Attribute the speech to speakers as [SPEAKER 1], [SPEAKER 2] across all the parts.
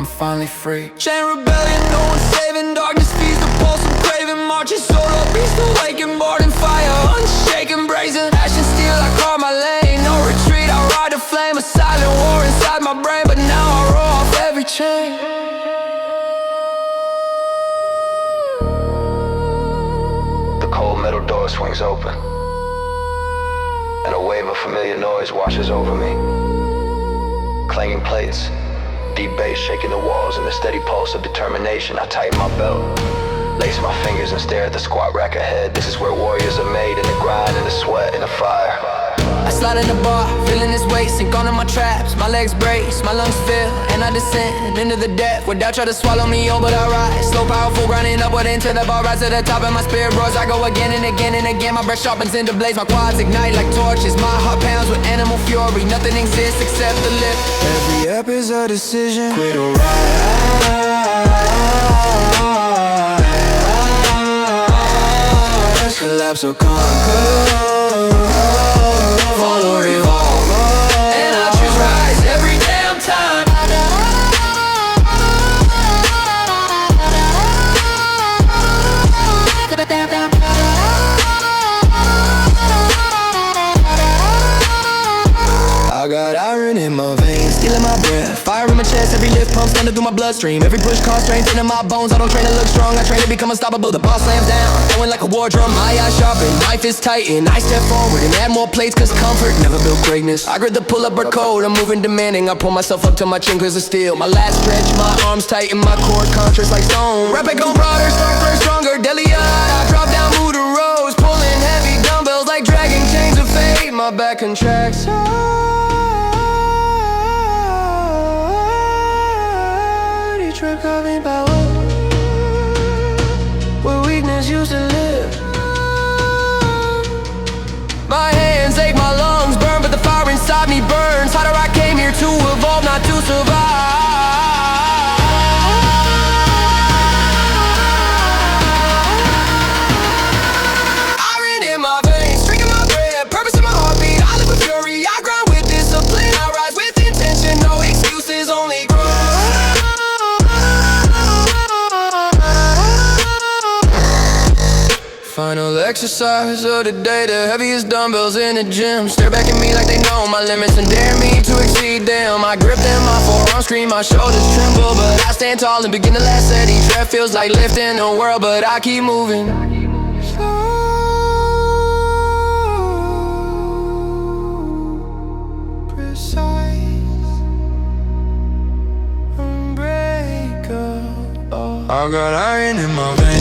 [SPEAKER 1] finally free.
[SPEAKER 2] Chain rebellion, no one's saving. Darkness feeds the pulse of craving. Marching solo, beast awakened, born in fire, unshaken, brazen. Ash and steel, I carve my lane. No retreat, I ride the flame. A silent war inside my brain, but now I roll off every chain.
[SPEAKER 3] The cold metal door swings open, and a wave of familiar noise washes over me. Clanging plates, deep bass shaking the walls, and the steady pulse of determination. I tighten my belt, lace my fingers and stare at the squat rack ahead. This is where warriors are made, in the grind, in the sweat, in the fire.
[SPEAKER 2] I slide in the bar, feeling this weight, sink on my traps. My legs brace, my lungs fill, and I descend into the depth. Without try to swallow me, oh, but I rise. Slow, powerful, grinding upward into the bar. Rise to the top, and my spirit roars. I go again and again and again. My breath sharpens into blades, my quads ignite like torches. My heart pounds with animal fury. Nothing exists except the lift.
[SPEAKER 1] Every ep is a decision. Quit or ride. Collapse or conquer.
[SPEAKER 2] Follow revolver, and I choose rise every damn time.
[SPEAKER 1] I got iron in my veins, stealing my breath. Fire in my chest, every lift pumps thunder through my bloodstream. Every push cause strength into my bones. I don't train to look strong, I train to become unstoppable. The boss slams down, going like a war drum. My eyes sharpen, my fists tighten. I step forward and add more plates, cause comfort never built greatness. I grit the pull-up or code, I'm moving demanding. I pull myself up till my chin clears of steel. My last stretch, my arms tighten, my core contracts like stone. Rap it go broader, start first stronger, deadly I drop down, move the roads, pulling heavy dumbbells like dragging chains of fate. My back contracts. Trip carving power, where weakness used to live. My hands ache, my lungs burn, but the fire inside me burns hotter. I came here to evolve, not to survive. Iron in my veins, drinking my bread, purpose in my heartbeat. I live with fury, I grind with discipline. I rise with intention, no excuses, only growth. Final exercise of the day, the heaviest dumbbells in the gym. Stare back at me like they know my limits and dare me to exceed them. I grip them, my forearms scream, my shoulders tremble, but I stand tall and begin to last at each rep. Feels like lifting the world, but I keep moving. Slow, precise, unbreakable. I got iron in my veins.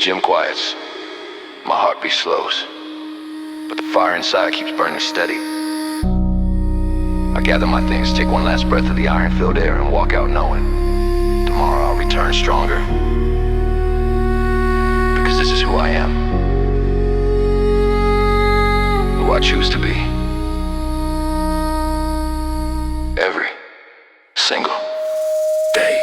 [SPEAKER 3] Gym quiets, my heartbeat slows, but the fire inside keeps burning steady. I gather my things, take one last breath of the iron-filled air, and walk out knowing tomorrow I'll return stronger, because this is who I am, who I choose to be, every single day.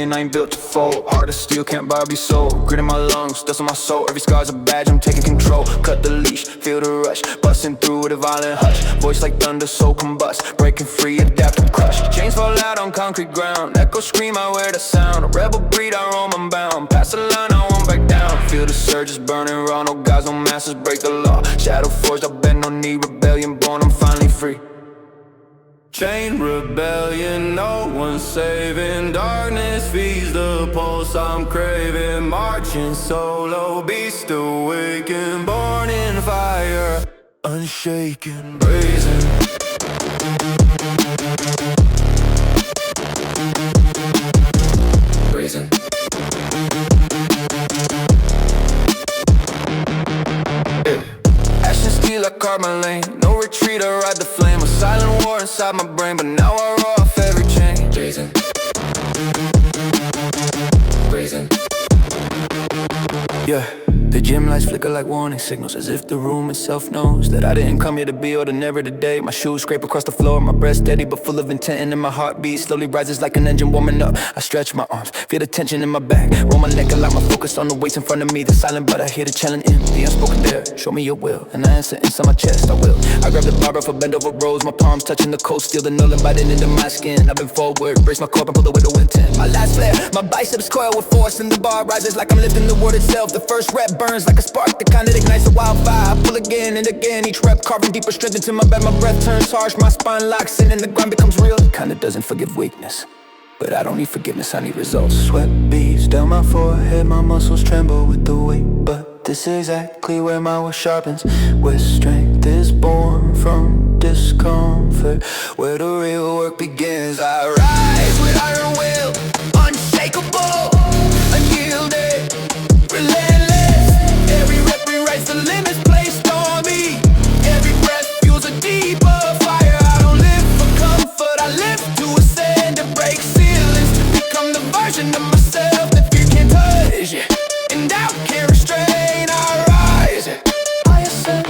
[SPEAKER 4] rebellion, I ain't built to fold. Heart of steel, can't buy or be sold. Grit in my lungs, dust on my soul. Every scar's a badge, I'm taking control. Cut the leash, feel the rush, busting through with a violent hush. Voice like thunder, soul combust, breaking free, adapt and crush. Chains fall out on concrete ground, echo scream, I wear the sound. A rebel breed, I roam, I'm bound. Past the line, I won't back down. Feel the surges burning raw, no gods, no masters break the law. Shadow forged, I bend no knee, rebellion born, I'm finally free.
[SPEAKER 5] Chain rebellion, no one's saving. Darkness feeds the pulse I'm craving. Marching solo, beast awakened. Born in fire, unshaken, brazen.
[SPEAKER 3] Brazen.
[SPEAKER 4] Action steel, I carve my lane. No retreat, I ride the flame. A silent war inside my brain, but now I roar off every chain.
[SPEAKER 3] Brazen. Brazen.
[SPEAKER 4] Yeah, the gym lights flicker like warning signals, as if the room itself knows that I didn't come here to be ordinary today. My shoes scrape across the floor, my breath steady but full of intent, and then my heartbeat slowly rises like an engine warming up. I stretch my arms, feel the tension in my back, roll my neck, allow my focus on the weights in front of me. The silent but I hear the challenge in the unspoken there. Show me your will, and I answer inside my chest, I will. I grab the bar for bend over rows, my palms touching the cold steel, the null invited into my skin. I've been forward, brace my core and pull the window with 10. My last flare, my biceps coil with force, and the bar rises like I'm lifting the world itself. The first rep burns like a spark, the kind that ignites a wildfire. I pull again and again, each rep carving deeper strength into my back. My breath turns harsh, my spine locks in, and the ground becomes real. The kind that doesn't forgive weakness, but I don't need forgiveness, I need results. Sweat beads down my forehead, my muscles tremble with the weight, but this is exactly where my will sharpens, where strength is born from discomfort, where the real work begins. I rise with iron will, unshakable, unyielding, relentless. Every rep rewrites the limits placed on me. Every breath fuels a deeper fire. I don't live for comfort, I live to ascend and break ceilings, to become the version of myself that fear can't touch, and doubt can't restrain. I rise, I ascend,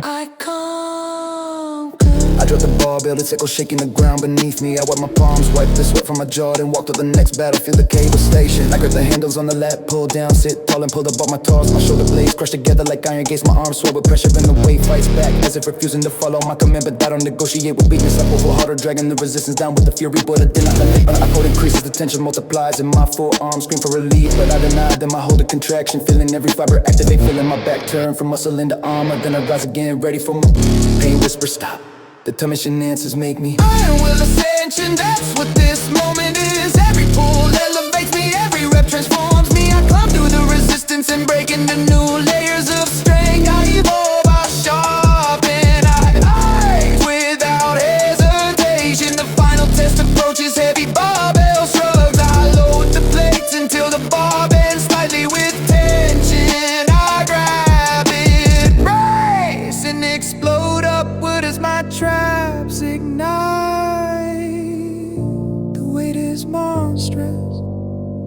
[SPEAKER 4] I conquer. I drop the barbell, the tickle shaking the ground beneath me. I wipe my palms, wipe the sweat from my jaw, then walk to the next battle, feel the cable station. I grip the handles on the lap, pull down, sit tall and pull above my toss. My shoulder blades crush together like iron gates, my arms swell with pressure, and the weight fights back as if refusing to follow my command, but I don't negotiate with weakness. I pull harder, dragging the resistance down with the fury, but I did not let it. I hold increases, the tension multiplies, and my forearms scream for relief, but I deny them. I hold a contraction, feeling every fiber activate, feeling my back turn from muscle into armor, then I rise again, ready for more. Pain whisper stop, determination answers make me iron will ascension, that's what this moment is. Every pull elevates me, every rep transforms me. I climb through the resistance and break into new layers of strength. I evolve, I sharpen, I without hesitation. The final test approaches, heavy barbell shrugs. I load the plates until the bar bends slightly with tension. I grab it, brace, and explode upward as my traps ignite. The weight is monstrous,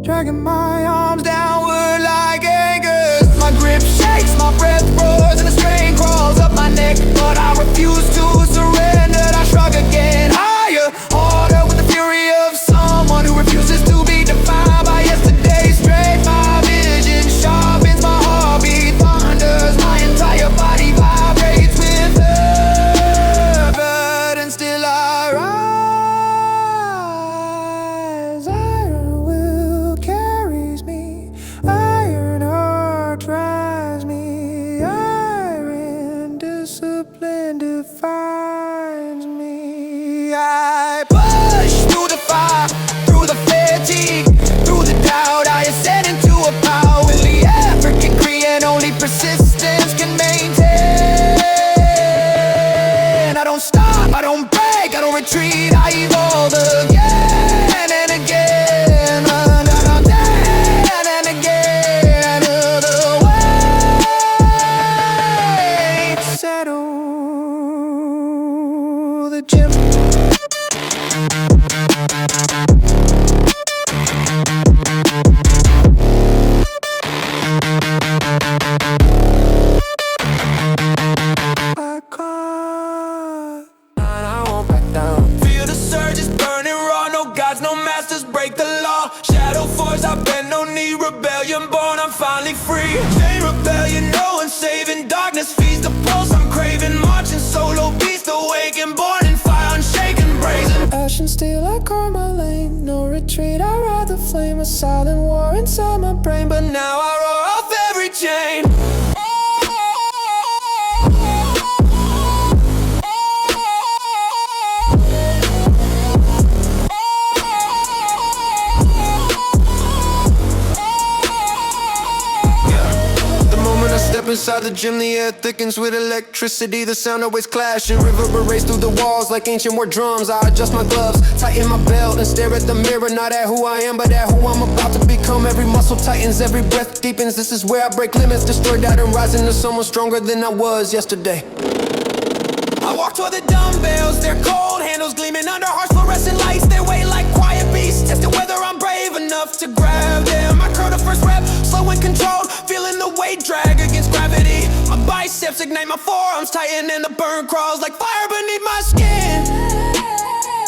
[SPEAKER 4] dragging my arms downward like anchors. My grip shakes, my breath roars, and the strain crawls up my neck, but I refuse to surrender. I shrug again, higher, harder, with the fury of someone who refuses to be defined by yesterday's strength. My vision sharpens, my heartbeat thunders, my entire body vibrates with effort, and still I rise. Iron will carries me, iron heart drives me, iron discipline defines me. I push through the fire, through the fatigue, through the doubt. I ascend into a power only effort can create, only persistence can maintain. I don't stop, I don't break, I don't retreat, I evolve again and again, and again. The weight settle the gym. I caught, and I won't back down. Feel
[SPEAKER 5] doors, I bend no knee. Rebellion born, I'm finally free. Chain rebellion, no one saving. Darkness feeds the pulse, I'm craving. Marching solo, beast awakened. Born in fire, unshaken, brazen.
[SPEAKER 2] Ash and steel, I carve my lane. No retreat, I ride the flame. A silent war inside my brain, but
[SPEAKER 5] Now I roar off every chain.
[SPEAKER 1] Step inside the gym, the air thickens with electricity. The sound always clashing, reverberates through the walls like ancient war drums. I adjust my gloves, tighten my belt, and stare at the mirror. Not at who I am, but at who I'm about to become. Every muscle tightens, every breath deepens. This is where I break limits, destroy doubt and rise into someone stronger than I was yesterday.
[SPEAKER 5] I walk toward the dumbbells, their cold handles gleaming under harsh fluorescent lights. They weigh like quiet beasts, testing whether I'm brave enough to grab them. I curl the first rep, slow and controlled, feeling the weight drag against gravity. My biceps ignite, my forearms tighten, and the burn crawls like fire beneath my skin.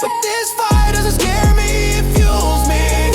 [SPEAKER 5] But this fire doesn't scare me, it fuels me.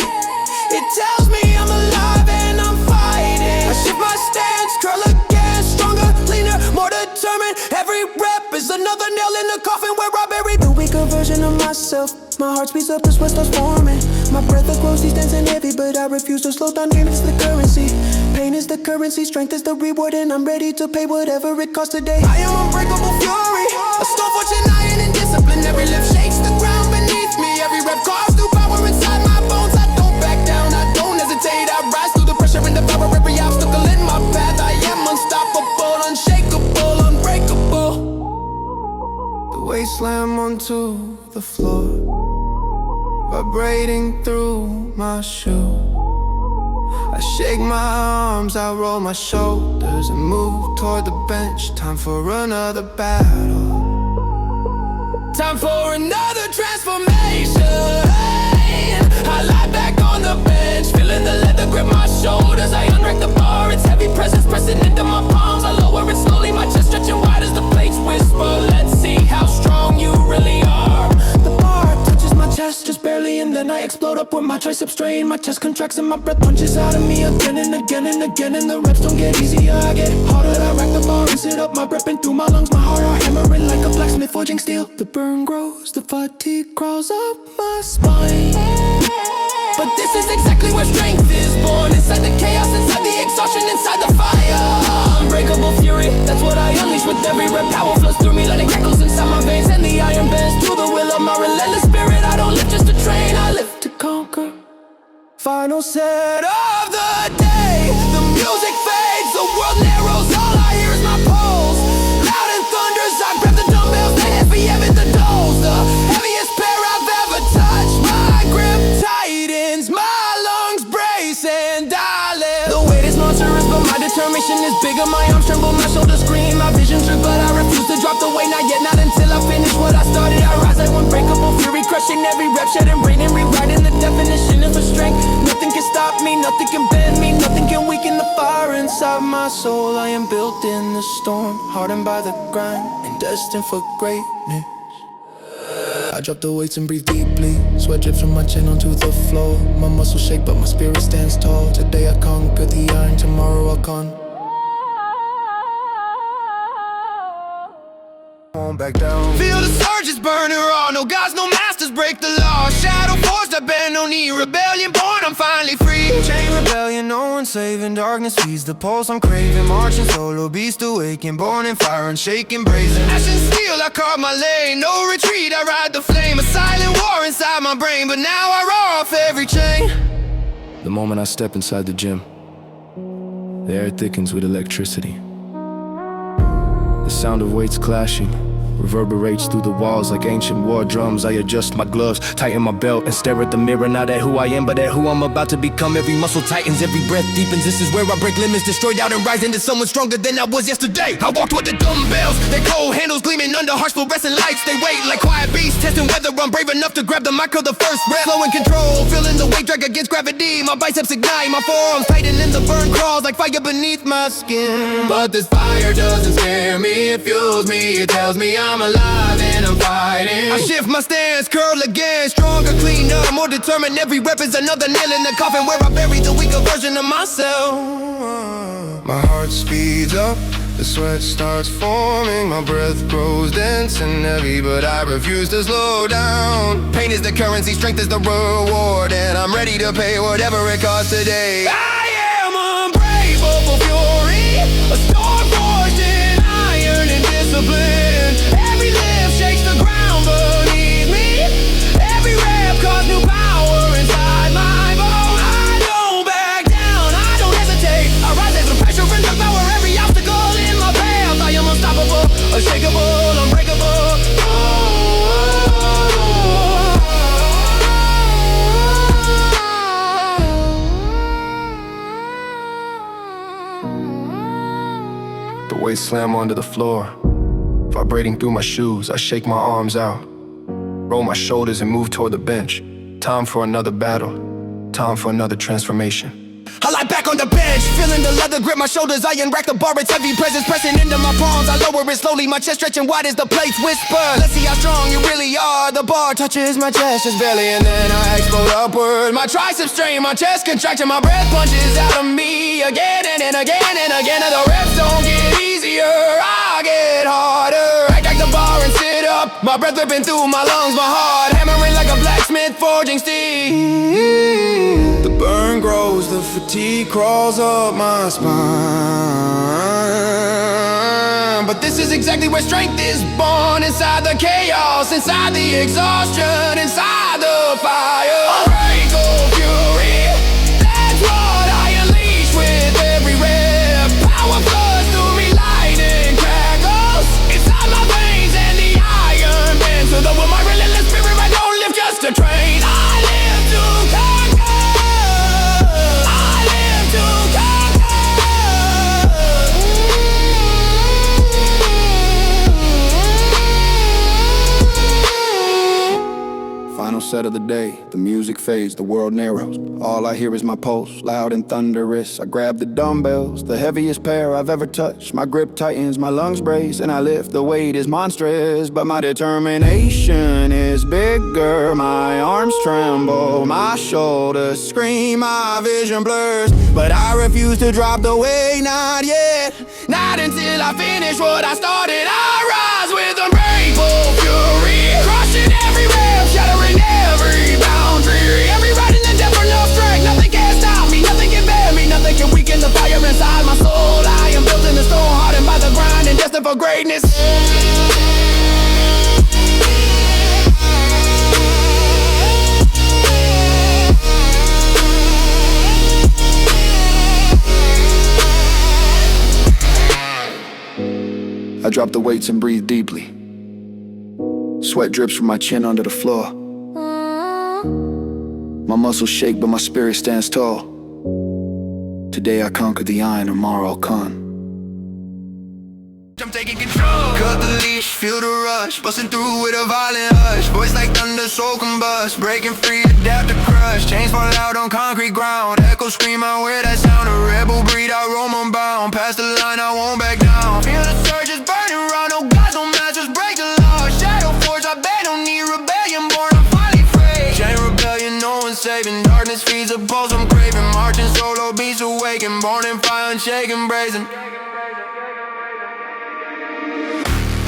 [SPEAKER 5] It tells me I'm alive and I'm fighting. I shift my stance, curl again, stronger, leaner, more determined. Every rep is another nail in the coffin where I bury
[SPEAKER 2] the weaker version of myself. My heart speeds up, the sweat starts forming. My breath of gross, these dancing heavy, but I refuse to slow down. Game is the currency, pain is the currency, strength is the reward, and I'm ready to pay whatever it costs today.
[SPEAKER 5] I am unbreakable fury, a stone fortune, iron and discipline. Every lift shakes the ground beneath me. Every rep carves through power inside my bones. I don't back down, I don't hesitate. I rise through the pressure and devour every obstacle in my path. I am unstoppable, unshakable, unbreakable.
[SPEAKER 1] The weight slam onto the floor, vibrating through my shoe. I shake my arms, I roll my shoulders and move toward the bench. Time for another battle,
[SPEAKER 5] time for another transformation. I lie back on the bench, feeling the leather grip my shoulders. I unrack the bar, it's heavy presence pressing into my palms. I lower it slowly, my chest stretching wide as the plates whisper. Let's see how strong you really are.
[SPEAKER 2] The bar touches my chest just barely, and then I explode up with my triceps strain. My chest contracts and my breath punches out of me again and again and again. And the reps don't get easier, I get harder. I rack the bar and sit up, my breath in through my lungs. My heart are hammering like a blacksmith forging steel. The burn grows, the fatigue crawls up my spine.
[SPEAKER 5] But this is exactly where strength is born. Inside the chaos, inside the exhaustion, inside the fire. Unbreakable fury, that's what I unleash with every rep. Power flows through me, letting crackles inside my veins. And the iron bends to the will of my relentless spirit. I don't live just to train, I live to conquer.
[SPEAKER 1] final set
[SPEAKER 5] Of the day, the music fades, the world narrows. All I hear is my pulse, loud and thunders. I grab the dumbbells, they heavy, ever the dose. The heaviest pair I've ever touched. My grip tightens, my lungs brace, and I live.
[SPEAKER 2] The weight is monstrous, but my determination is bigger. My arms tremble, my shoulders scream. My vision's true, but I refuse to drop the weight. Not yet, not until I finish what I started. I rise like unbreakable fury, crushing every rep, shedding brain and rewriting the definition of a strength. Nothing can stop me, nothing can bend me, nothing can weaken the fire inside my soul. I am built in the storm, hardened by the grind, and destined for greatness. I drop the weights and breathe deeply. Sweat drips from my chin onto the floor. My muscles shake, but my spirit stands tall. Today I conquer the iron, tomorrow I'll con.
[SPEAKER 1] on back down.
[SPEAKER 5] Feel the surges burning raw. No gods, no masters break the law. Shadow force that bend no knee. Rebellion born, I'm finally free.
[SPEAKER 1] Chain rebellion, no one saving. Darkness feeds the pulse, I'm craving. Marching solo, beast awaken. Born in fire, unshaken, brazen.
[SPEAKER 5] Ash and steel, I carve my lane. No retreat, I ride the flame. A silent war inside my brain, but now I roar off every chain.
[SPEAKER 4] The moment I step inside the gym, the air thickens with electricity. The sound of weights clashing reverberates through the walls like ancient war drums. I adjust my gloves, tighten my belt, and stare at the mirror. Not at who I am, but at who I'm about to become. Every muscle tightens, every breath deepens. This is where I break limits, destroyed out and rise into someone stronger than I was yesterday.
[SPEAKER 5] I walked with the dumbbells, their cold handles gleaming under harsh fluorescent lights. They wait like quiet beasts, testing whether I'm brave enough to grab the mic or the first breath. Slow and control, feeling the weight drag against gravity. My biceps ignite, my forearms tighten, and the burn crawls like fire beneath my skin.
[SPEAKER 1] But this fire doesn't scare me, it fuels me, it tells me I'm I'm alive and I'm fighting. I shift my stance, curl again, stronger, cleaner, more determined. Every rep is another nail in the coffin where I bury the weaker version of myself. My heart speeds up, the sweat starts forming, my breath grows dense and heavy, but I refuse to slow down. Pain is the currency, strength is the reward, and I'm ready to pay whatever it costs today. I am unbreakable fury, a storm forged in iron and discipline. Every lift shakes the ground beneath me, every rep caused new power inside my bone. I don't back down, I don't hesitate, I rise as the pressure and the power. Every obstacle in my path, I am unstoppable, unshakable, unbreakable. The weight slam onto the floor, vibrating through my shoes. I shake my arms out, roll my shoulders and move toward the bench. Time for another battle, time for another transformation. I lie back on the bench, feeling the leather grip my shoulders. I unrack the bar, it's heavy presence pressing into my palms. I lower it slowly, my chest stretching wide as the plates whisper. Let's see how strong you really are. The bar touches my chest just barely, and then I explode upward. My triceps strain, my chest contraction, my breath punches out of me again and again and again. And the reps don't get easier, I get harder. I crack the bar and sit up, my breath ripping through my lungs, my heart hammering like a blacksmith forging steel. The burn grows, the fatigue crawls up my spine. But this is exactly where strength is born. Inside the chaos, inside the exhaustion, inside the fire. Unbreakable fury, that's what I unleash with every rep. Power floods through me, lightning crackles inside my veins, and the iron bends to the with my relentless spirit. I don't live just to train, I live to conquer. Final set of the day, the music fades, the world narrows. All I hear is my pulse, loud and thunderous. I grab the dumbbells, the heaviest pair I've ever touched. My grip tightens, my lungs brace, and I lift. The weight is monstrous, but my determination is bigger. My arms tremble, my shoulders scream, my vision blurs. But I refuse to drop the weight, not yet. Not until I finish what I started. I rise with unbreakable fury, crushing every rep, shattering every boundary. Every ride in the depth for love strength. Nothing can stop me, nothing can bear me, nothing can weaken the fire inside my soul. I am built in the stone, hardened by the grind and destined for greatness. I drop the weights and breathe deeply. Sweat drips from my chin onto the floor. My muscles shake, but my spirit stands tall. Today I conquer the iron, tomorrow I'll con. I'm taking control. Cut the leash, feel the rush, busting through with a violent hush. Voice like thunder, soul combust, breaking free, adapt to crush. Chains fall out on concrete ground, echoes scream out where that sound. A rebel breed, I roam unbound, past the line, I won't back down. Feel the surges burning round, no gods, no masters, break the law. Shadow forge, I bet don't need rebellion, born I'm finally free. Chain rebellion, no one's saving, darkness feeds a pulse, I'm craving. Marching solo beats awaken, born in fire, unshaken, brazen.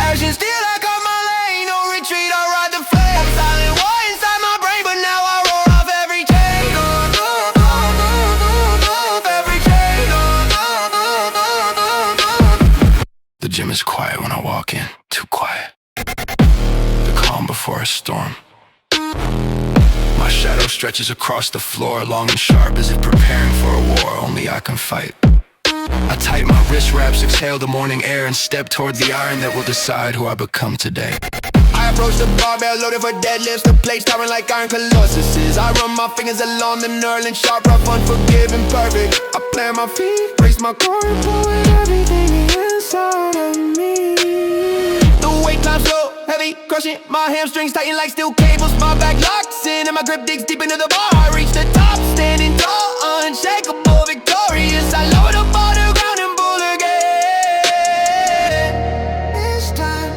[SPEAKER 1] Action still, I cut my lane, no retreat, I ride the flame. Silent war inside my brain, but now I roar off every chain. Every chain. The gym is quiet when I walk in, too quiet. The calm before a storm. My shadow stretches across the floor, long and sharp as if preparing for a war only I can fight. I tighten my wrist wraps, exhale the morning air, and step toward the iron that will decide who I become today. I approach the barbell loaded for deadlifts, the plates towering like iron colossuses. I run my fingers along the knurling, sharp, rough, unforgiving, perfect. I plant my feet, brace my core, and pulling everything inside of me. The weight climbs low, heavy, crushing my hamstrings, tighten like steel cables. My back locks in, and my grip digs deep into the bar. I reach the top, standing tall, unshakable, victorious. I lower the bar to ground and pull again. This time,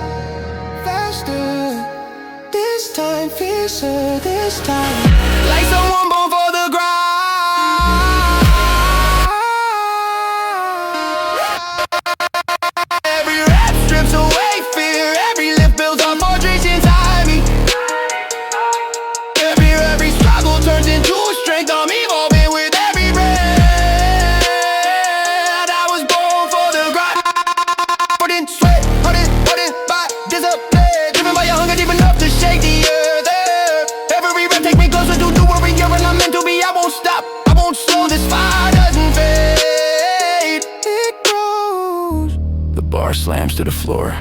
[SPEAKER 4] slams to the floor,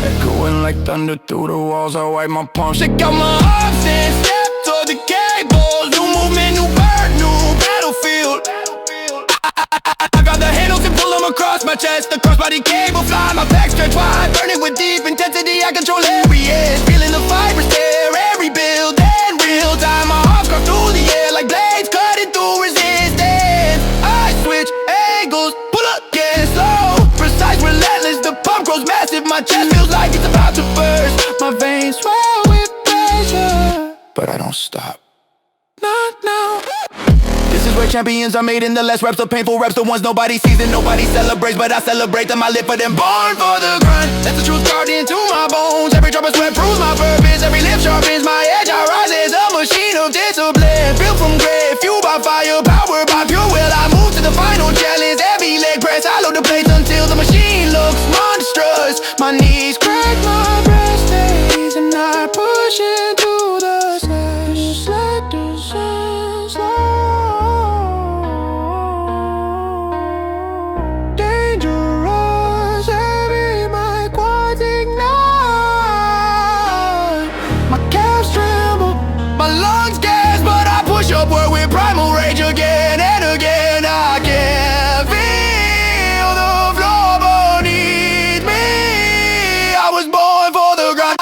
[SPEAKER 4] echoing like thunder through the walls. I wipe my palms.
[SPEAKER 5] Check out my arms and step toward the cables. New movement, new bird, new battlefield. I got the handles and pull them across my chest. The crossbody cable fly, my back stretch wide. Burning with deep intensity, I control every edge. Feeling the fibers tear, every build and real time. My arms go through the air like blades cutting through resistance. I switch angles, pull up, get slow, precise, relentless. The pump grows massive, my chest feels like it's about to burst. My veins swell with pleasure,
[SPEAKER 4] but I don't stop.
[SPEAKER 5] not now.
[SPEAKER 4] This is where champions are made in the less reps, the painful reps, the ones nobody sees and nobody celebrates, but I celebrate them. I live for them.
[SPEAKER 5] Born for the grind, that's the truth carved into my bones. Every drop of sweat proves my purpose. Every lip sharpens my edge. I rise as a machine of discipline. Built from grit, fueled by fire, powered by pure will. I move to the final challenge. Heavy leg press, I load the plates until the machine looks monstrous. My knees crack, my breath stays, and I push into the slash. Let the sun slow. Dangerous, heavy, my quads ignite. My calves tremble, my lungs gas, but I push upward with primal rage again and again. I can feel the floor beneath me. I was born for the grind.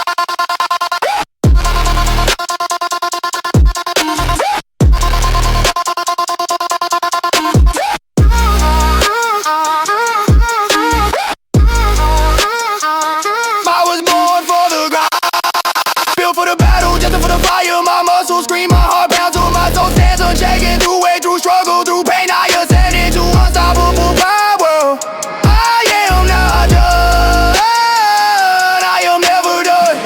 [SPEAKER 5] I was born for the grind. Built for the battle, just for the fire. My muscles scream, my heart pounds till my soul stands unshaken. Through way, through struggle, through pain, I ascend into unstoppable power. I am not done. I am never done.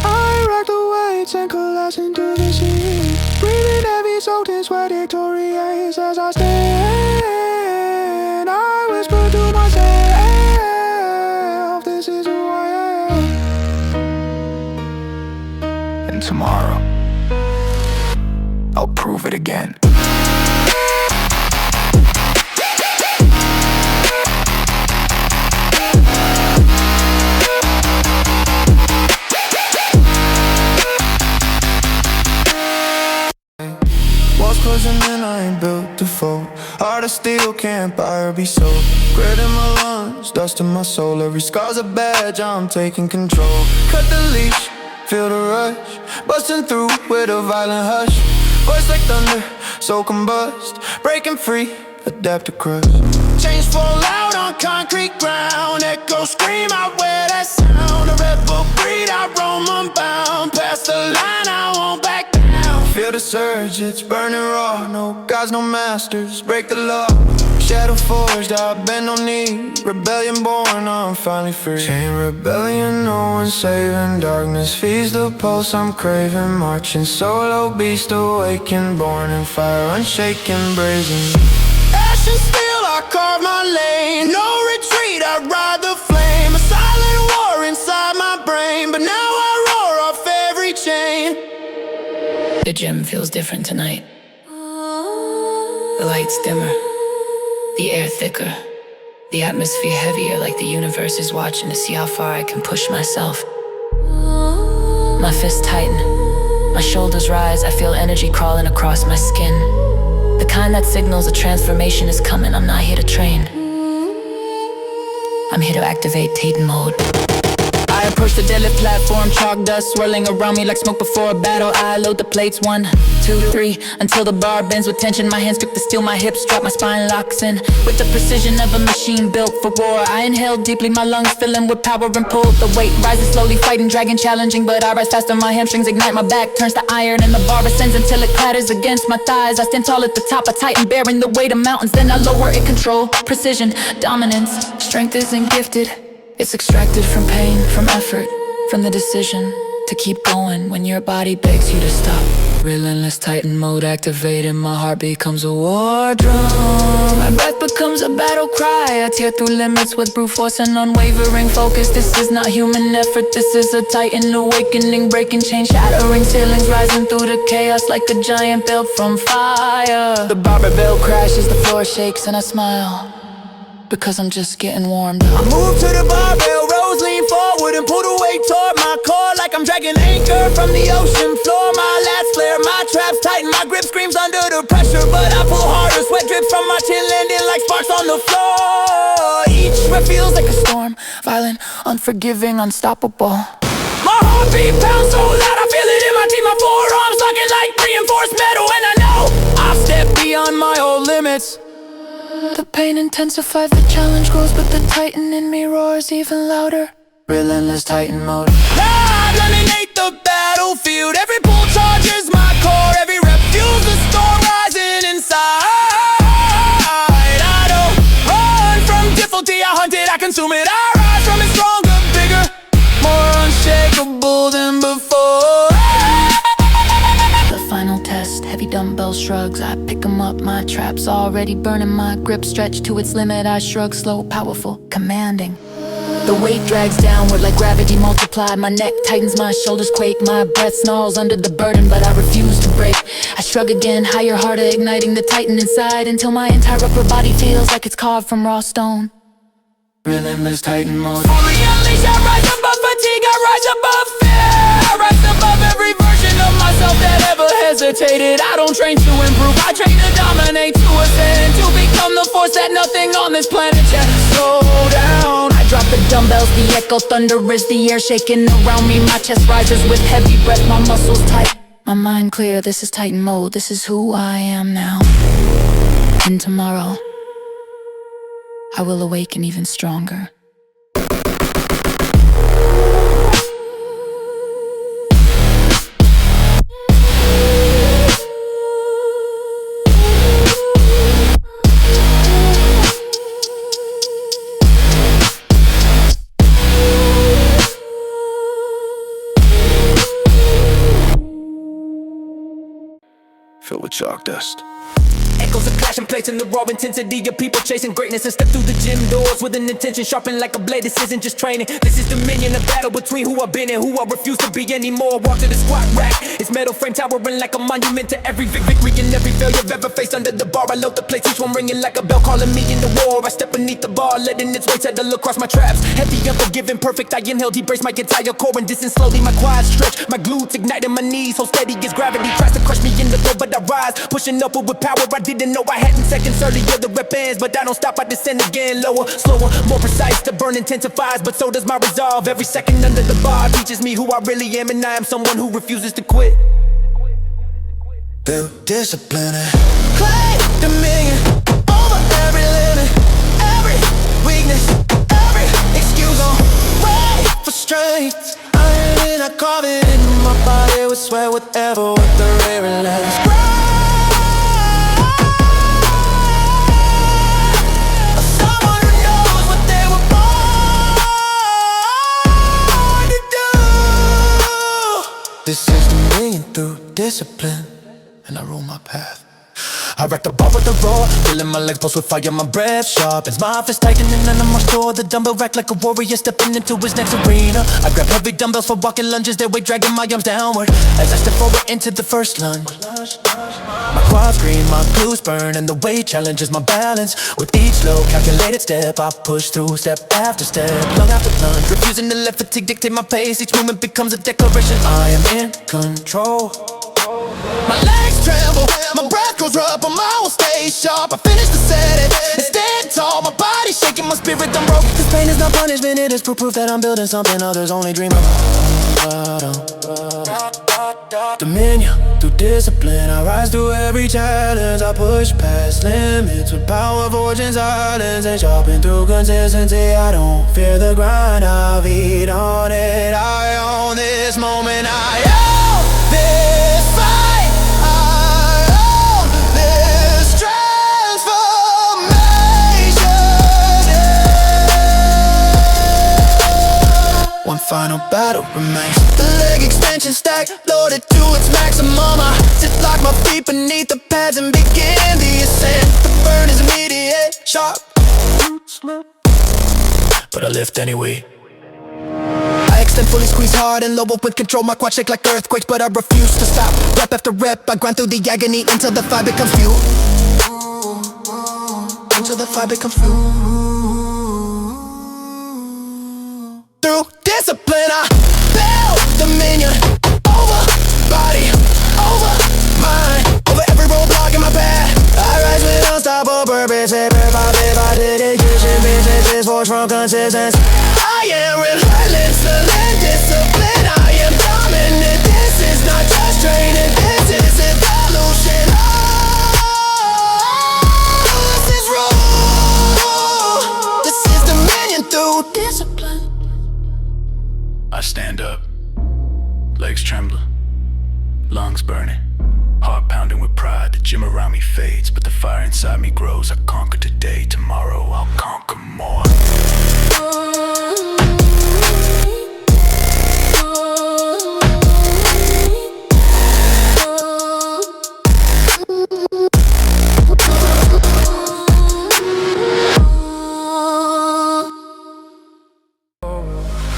[SPEAKER 5] I rock the weights and collapse into the sea. Breathing heavy, soaked in sweat, victorious as I stand. I whisper to myself, this is who I am.
[SPEAKER 4] And tomorrow, I'll prove it again.
[SPEAKER 5] Walls closing in, I ain't built to fold. Heart of steel, can't buy or be sold. Grit in my lungs, dust in my soul. Every scar's a badge, I'm taking control. Cut the leash, feel the rush, busting through with a violent hush. Voice like thunder, so combust, breaking free, adapt to crush. Chains fall out on concrete ground. Echo scream out where that sound. A rebel breed, I roam unbound. Past the line, I won't back down. Feel the surge, it's burning raw. No gods, no masters, break the law. Shadow forged, I bend on knee. Rebellion born, I'm finally free. Chain rebellion, no one's saving. Darkness feeds the pulse I'm craving. Marching solo, beast awakened. Born in fire, unshaken, brazen. Ash and steel, I carve my lane. No retreat, I ride the flame. A silent war inside my brain, but now I roar off every chain.
[SPEAKER 6] The gym feels different tonight. The lights dimmer, the air thicker, the atmosphere heavier, like the universe is watching to see how far I can push myself. My fists tighten, my shoulders rise, I feel energy crawling across my skin. The kind that signals a transformation is coming. I'm not here to train, I'm here to activate Titan mode.
[SPEAKER 2] I approach the deadlift platform, chalk dust swirling around me like smoke before a battle. I load the plates, 1, 2, 3, until the bar bends with tension. My hands grip the steel, my hips drop, my spine locks in. With the precision of a machine built for war, I inhale deeply, my lungs filling with power and pull. The weight rises slowly, fighting, dragging, challenging, but I rise faster, my hamstrings ignite, my back turns to iron, and the bar ascends until it clatters against my thighs. I stand tall at the top, a titan bearing the weight of mountains. Then I lower it, control, precision, dominance. Strength isn't gifted, it's extracted from pain, from effort, from the decision to keep going when your body begs you to stop. Relentless Titan mode activated, my heart becomes a war drum. My breath becomes a battle cry. I tear through limits with brute force and unwavering focus. This is not human effort, this is a Titan awakening, breaking chains, shattering ceilings, rising through the chaos like a giant built from fire. The barber bell crashes, the floor shakes, and I smile.
[SPEAKER 6] because I'm just getting warmed up.
[SPEAKER 5] I move to the barbell, rows lean forward and pull the weight toward my core like I'm dragging anchor from the ocean floor. My last flare, my traps tighten, my grip screams under the pressure, but I pull harder. Sweat drips from my chin, landing like sparks on the floor. Each rep feels like a storm, violent, unforgiving, unstoppable. My heartbeat pounds so loud, I feel it in my teeth, my forearms locking like reinforced metal, and I know I've stepped beyond my old limits.
[SPEAKER 6] The pain intensifies, the challenge grows, but the titan in me roars even louder.
[SPEAKER 4] Relentless titan mode.
[SPEAKER 5] I dominate the battlefield. Every pull charges my core. Every rep fuels the storm rising inside. I don't run from difficulty, I hunt it, I consume it. I rise from it stronger, bigger, more unshakable than before.
[SPEAKER 6] The final test, heavy dumbbell shrugs. I pick 'em up, my trap's already burning. My grip stretched to its limit. I shrug, slow, powerful, commanding. The weight drags downward like gravity multiplied. My neck tightens, my shoulders quake. My breath snarls under the burden, but I refuse to break. I shrug again, higher, harder, igniting the titan inside until my entire upper body feels like it's carved from raw stone.
[SPEAKER 4] Relentless titan mode.
[SPEAKER 5] Fully unleashed, I rise above fatigue, I rise above fear. I rise above every version of myself that ever hesitated. I don't train to improve, I train to dominate, to ascend, to become the force that nothing on this planet can slow down.
[SPEAKER 6] I drop the dumbbells, the echo thunderous, the air shaking around me. My chest rises with heavy breath, my muscles tight, my mind clear. This is titan mode, this is who I am now. And tomorrow I will awaken even stronger.
[SPEAKER 4] Filled with chalk dust.
[SPEAKER 5] Echoes of clashing plates in the raw intensity of people chasing greatness and step through the gym doors with an intention sharpened like a blade. This isn't just training, this is dominion, a battle between who I've been and who I refuse to be anymore. Walk to the squat rack, it's metal frame towering like a monument to every victory and every failure I've ever faced. Under the bar, I load the plates, each one ringing like a bell calling me into war. I step beneath the bar, letting its weight settle across my traps. Heavy, unforgiving, perfect, I inhale, deep brace my entire core and distance slowly. My quads stretch, my glutes igniting, my knees hold steady as gravity tries to crush me in the floor, but I rise, pushing upward with power I didn't know I had in seconds earlier. The rep ends, but I don't stop, I descend again. Lower, slower, more precise, the burn intensifies, but so does my resolve. Every second under the bar teaches me who I really am, and I am someone who refuses to quit.
[SPEAKER 1] Build discipline and
[SPEAKER 5] Claim dominion over every limit, every weakness, every excuse on way for strength. Iron and I carve it into my body with sweat, whatever, with the rare relentless grind. Someone who knows what they were born to do. This is dominion through discipline, and I rule my path. I rack the bar with the roar, feeling my legs pulse with fire, my breath sharp as my fist tightening and I'm store. The dumbbell rack like a warrior stepping into his next arena. I grab heavy dumbbells for walking lunges, their weight dragging my arms downward as I step forward into the first lunge. My quads scream, my glutes burn, and the weight challenges my balance. With each slow, calculated step, I push through step after step, lung after lunge, refusing to let fatigue dictate my pace. Each movement becomes a declaration, I am in control. My legs tremble, my breath goes up, but I will stay sharp. I finish the set and stand tall. My body shaking, my spirit done broke. This pain is not punishment, it is proof that I'm building something others only dream of. Dominion through discipline, I rise through every challenge. I push past limits with power, fortune, silence, and sharpen through consistency. I don't fear the grind, I feed on it. I own this moment, I own this fight, I own this transformation. One final battle remains. The leg extension stack, loaded to its maximum. I sit like my feet beneath the pads and begin the ascent. The burn is immediate, sharp, but I lift anyway. I extend, fully squeeze hard and lower with control. My quads shake like earthquakes, but I refuse to stop. Rep after rep, I grind through the agony until the fire becomes fuel. Until the fire becomes fuel.
[SPEAKER 1] work, bitch, if I did it, kitchen, bitch, this is for strong consistency. I am relentless, the land discipline. I am dominant, this is not just training, this is evolution. This is raw, this is dominion through discipline.
[SPEAKER 4] I stand up, legs trembling, lungs burning, heart pounding with pride. The gym around me fades, but the fire inside me grows. I conquer today, tomorrow I'll conquer more.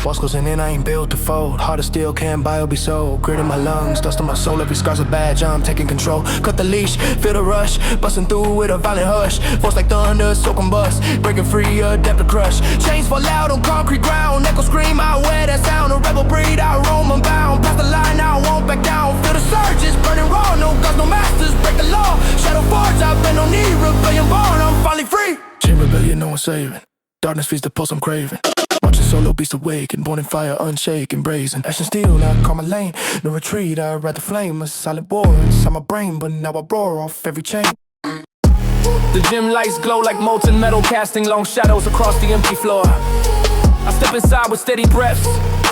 [SPEAKER 1] Walls closing in, I ain't built to fold. Heart of steel, can't buy or be sold. Grit in my lungs, dust on my soul. Every scar's a badge, I'm taking control. Cut the leash, feel the rush. Busting through with a violent hush. Force like thunder, so combust. Breaking free, adapt to crush. Chains fall out on concrete ground. Echo scream, I wear that sound. A rebel breed, I roam unbound. Past the line, I won't back down. Feel the surges, burning raw. No gods, no masters, break the law. Shadow forge, I've been on knee. Rebellion born, I'm finally free. Chain rebellion, no one's saving. Darkness feeds the pulse I'm craving. Watching solo beast awaken, born in fire, unshaken, brazen. Action steel, now I call my lane. No retreat, I ride the flame. A silent war inside my brain, but now I roar off every chain.
[SPEAKER 7] The gym lights glow like molten metal, casting long shadows across the empty floor. I step inside with steady breaths.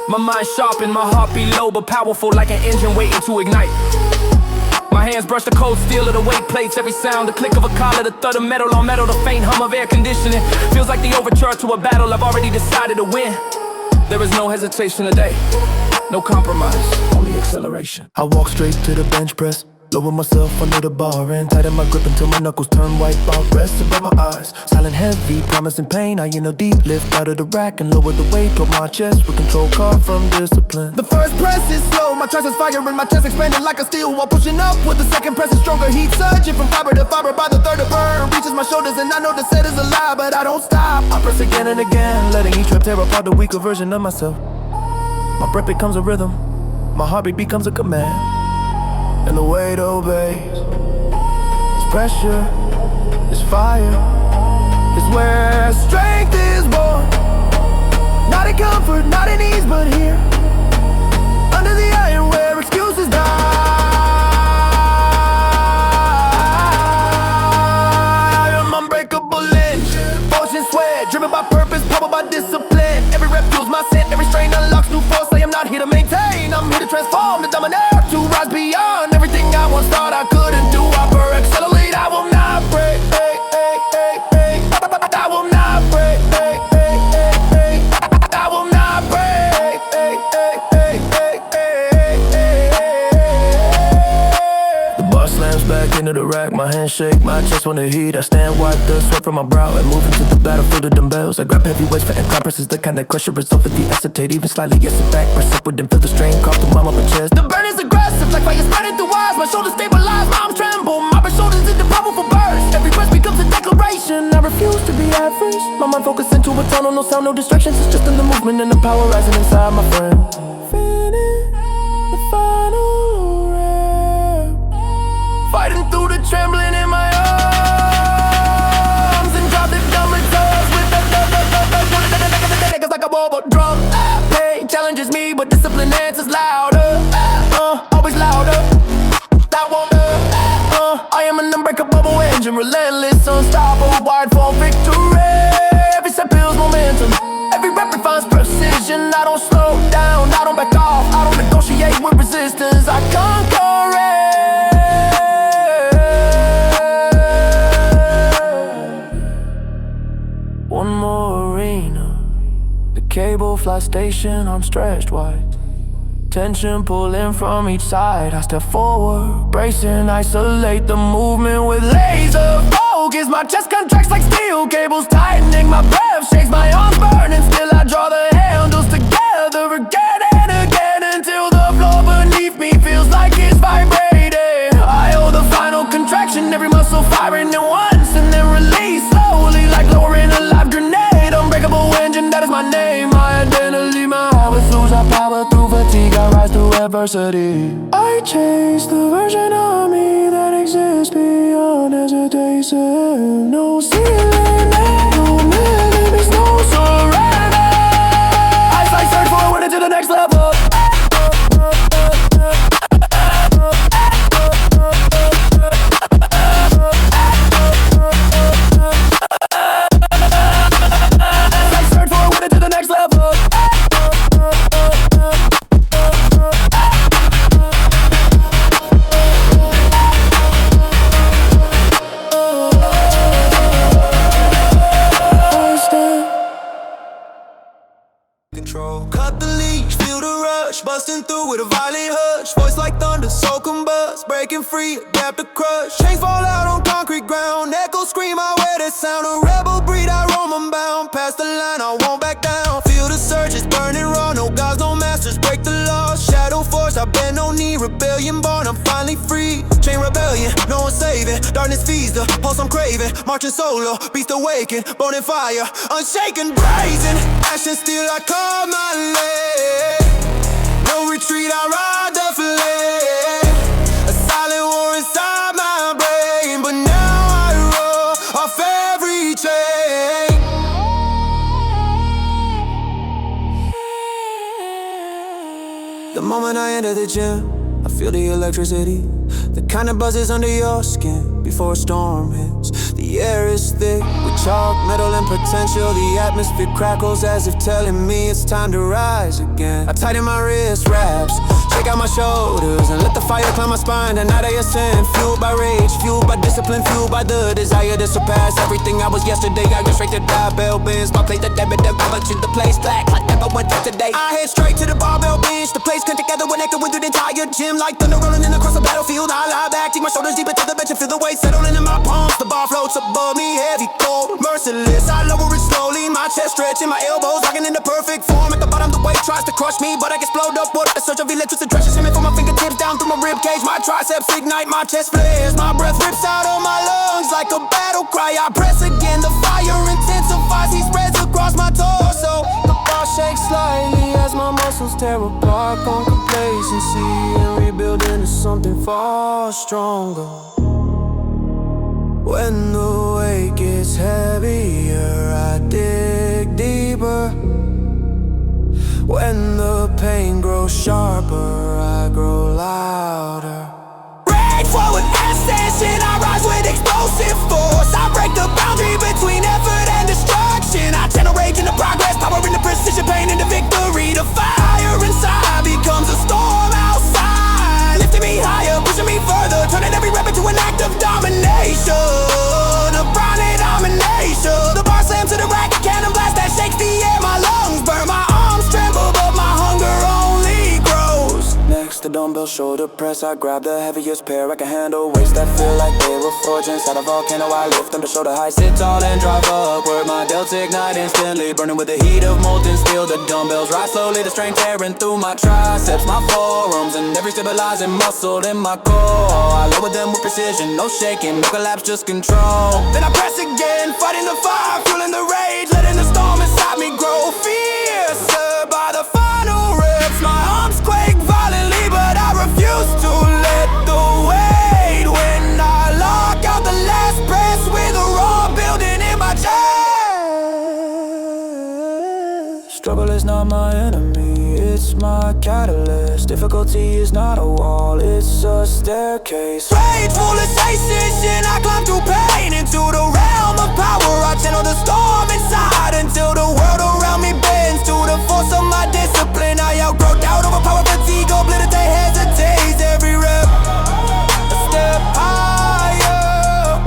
[SPEAKER 7] My mind sharp and my heart beat low, but powerful like an engine waiting to ignite. My hands brush the cold steel of the weight plates. Every sound, the click of a collar, the thud of metal on metal, the faint hum of air conditioning. Feels like the overture to a battle I've already decided to win. There is no hesitation today, no compromise, only acceleration.
[SPEAKER 1] I walk straight to the bench press. Lower myself under the bar and tighten my grip until my knuckles turn white. Bar rest above my eyes. Silent heavy, promising pain. I inhale deep, lift out of the rack and lower the weight toward my chest with control carved from discipline. The first press is slow, my chest is fire and my chest expanding like a steel. While pushing up with the second press is stronger. Heat surging from fiber to fiber. By the third, the burn reaches my shoulders and I know the set is a lie, but I don't stop. I press again and again, letting each rep tear apart the weaker version of myself. My breath becomes a rhythm, my heartbeat becomes a command. And the weight obeys. It's pressure, it's fire. It's where strength is born. Not in comfort, not in ease, but here. Under the iron where excuses die. I am unbreakable inch. Motion sweat, driven by purpose, powered by discipline. Every rep fuels my scent, every strain unlocks new force. I am not here to maintain, I'm here to transform, to dominate, to rise beyond. I once thought I couldn't do, I accelerate, I will not break, I will not break, I will not break, The bar slams back into the rack, my hands shake, my chest on the heat. I stand, wipe the sweat from my brow and move into the battlefield of dumbbells. I grab heavy weights for incline presses, the kind that crush your result for the acetate. Even slightly, yes, it back, press upward and feel the strain, cough the mom up my chest. The burn is aggressive, like fire spreading through eyes. My shoulders stabilize, my arms tremble, my shoulders into powerful burst. Every breath becomes a declaration. I refuse to be average. My mind focused into a tunnel, no sound, no distractions. It's just in the movement and the power rising inside my friend. Finish the final rep. Fighting through the trembling in my arms and drop the dumb toes with the niggas like a wobble drum. Pain challenges me, but discipline answers louder. Always louder. I am an unbreakable engine, relentless, unstoppable, wired for victory. Every step builds momentum, every rep refines precision. I don't slow down, I don't back off, I don't negotiate with resistance. I conquer it. One more arena, the cable fly station, I'm stretched wide. Tension pulling from each side. I step forward, bracing, isolate the movement with laser focus. My chest contracts like steel cables tightening. My breath shakes, my arms burning. Still I draw the handles together again and again until the floor beneath me feels like it's vibrating. I hold the final contraction, every muscle firing at once and then release slowly like lowering a live grenade. Unbreakable engine, that is my name, my identity, my habits lose our power through fatigue. I rise through adversity. I chase the version of me that exists beyond hesitation.
[SPEAKER 5] reason, no ceiling, no limit, there's no surrender.
[SPEAKER 7] Eyesight search forward into the next level. Eyesight search forward into the next level.
[SPEAKER 5] Control. Cut the leash, feel the rush, busting through with a violent hush. Voice like thunder, soul combust, breaking free, adapt to crush. Chains fall out on concrete ground, echoes scream, I wear that sound. A rebel breed, I roam, I'm bound. Past the line, I won't back down. Feel the surge, it's burning raw. No gods, no masters, break the laws. Shadow force, I bend no knee. Rebellion born, I'm finally free. Chain rebellion, no one saving. Darkness feeds the pulse I'm craving. Marching solo, beast awaken, bone and fire, unshaken, brazen. Ashes still, I call my leg. No retreat, I ride the flame. A silent war inside my brain, but now I roll off every chain. The moment I enter the gym, I feel the electricity. The kind of buzzes under your skin before a storm hits. The air is thick with chalk, metal, and potential. The atmosphere crackles as if telling me it's time to rise again. I tighten my wrist wraps, shake out my shoulders, and let the fire climb my spine. The night I ascend, fueled by rage, fueled by discipline, fueled by the desire to surpass everything I was yesterday. I go straight to die, bell bends, my plate, the debit, the rubber to the place, black like never went there today. I head straight to the barbell bench, the place come together when echoing through the entire gym, like thunder rolling in across the battlefield. I lie back, dig my shoulders deep into the bench and feel the weight settling in my palms. The bar floats above me, heavy, cold, merciless. I lower it slowly, my chest stretching, my elbows locking into perfect form. At the bottom, the weight tries to crush me, but I explode upward. A surge of electricity treasure shimmering from my fingertips down through my rib cage. My triceps ignite, my chest flares, my breath rips out of my lungs like a battle cry. I press again, the fire intensifies, he spreads across my torso. The bar shakes slightly as my muscles tear apart from complacency and rebuild into something far stronger. When the weight gets heavier, I dig deeper. When the pain grows sharper, I grow louder. Rage forward ascension, I rise with explosive force. I break the boundary between effort and destruction. I channel rage into progress, power into precision, pain into victory. The fire inside becomes a storm outside, lifting me higher, pushing me further, turning every rep into an act of domination. A brownie domination. The bar slams to the rack, a cannon blast that shakes the air. My lungs burn, my arms tremble, but my hunger only grows. Next to dumbbell shoulder press, I grab the heaviest pair I can handle. Weights that feel like they were forged inside a volcano. I lift them to shoulder high, sit tall and drive upward. My delts ignite instantly, burning with the heat of molten steel. The dumbbells rise slowly, the strength tearing through my triceps, my forearms, and every stabilizing muscle in my core. I lower them with precision, no shaking, no collapse, just control. Then I press again, fighting the fire, fueling the rage, letting the storm inside me grow fiercer. By the final reps, my arms quake violently, but I refuse to let the weight. When I lock out the last press with a raw building in my chest. Struggle is not my enemy, it's my catalyst. Difficulty is not a wall, it's a staircase. Rageful ascension, I climb through pain into the realm of power. I channel the storm inside until the world around me bends to the force of my discipline. I outgrow doubt, overpower fatigue, obliterate hesitates every rep. A step higher,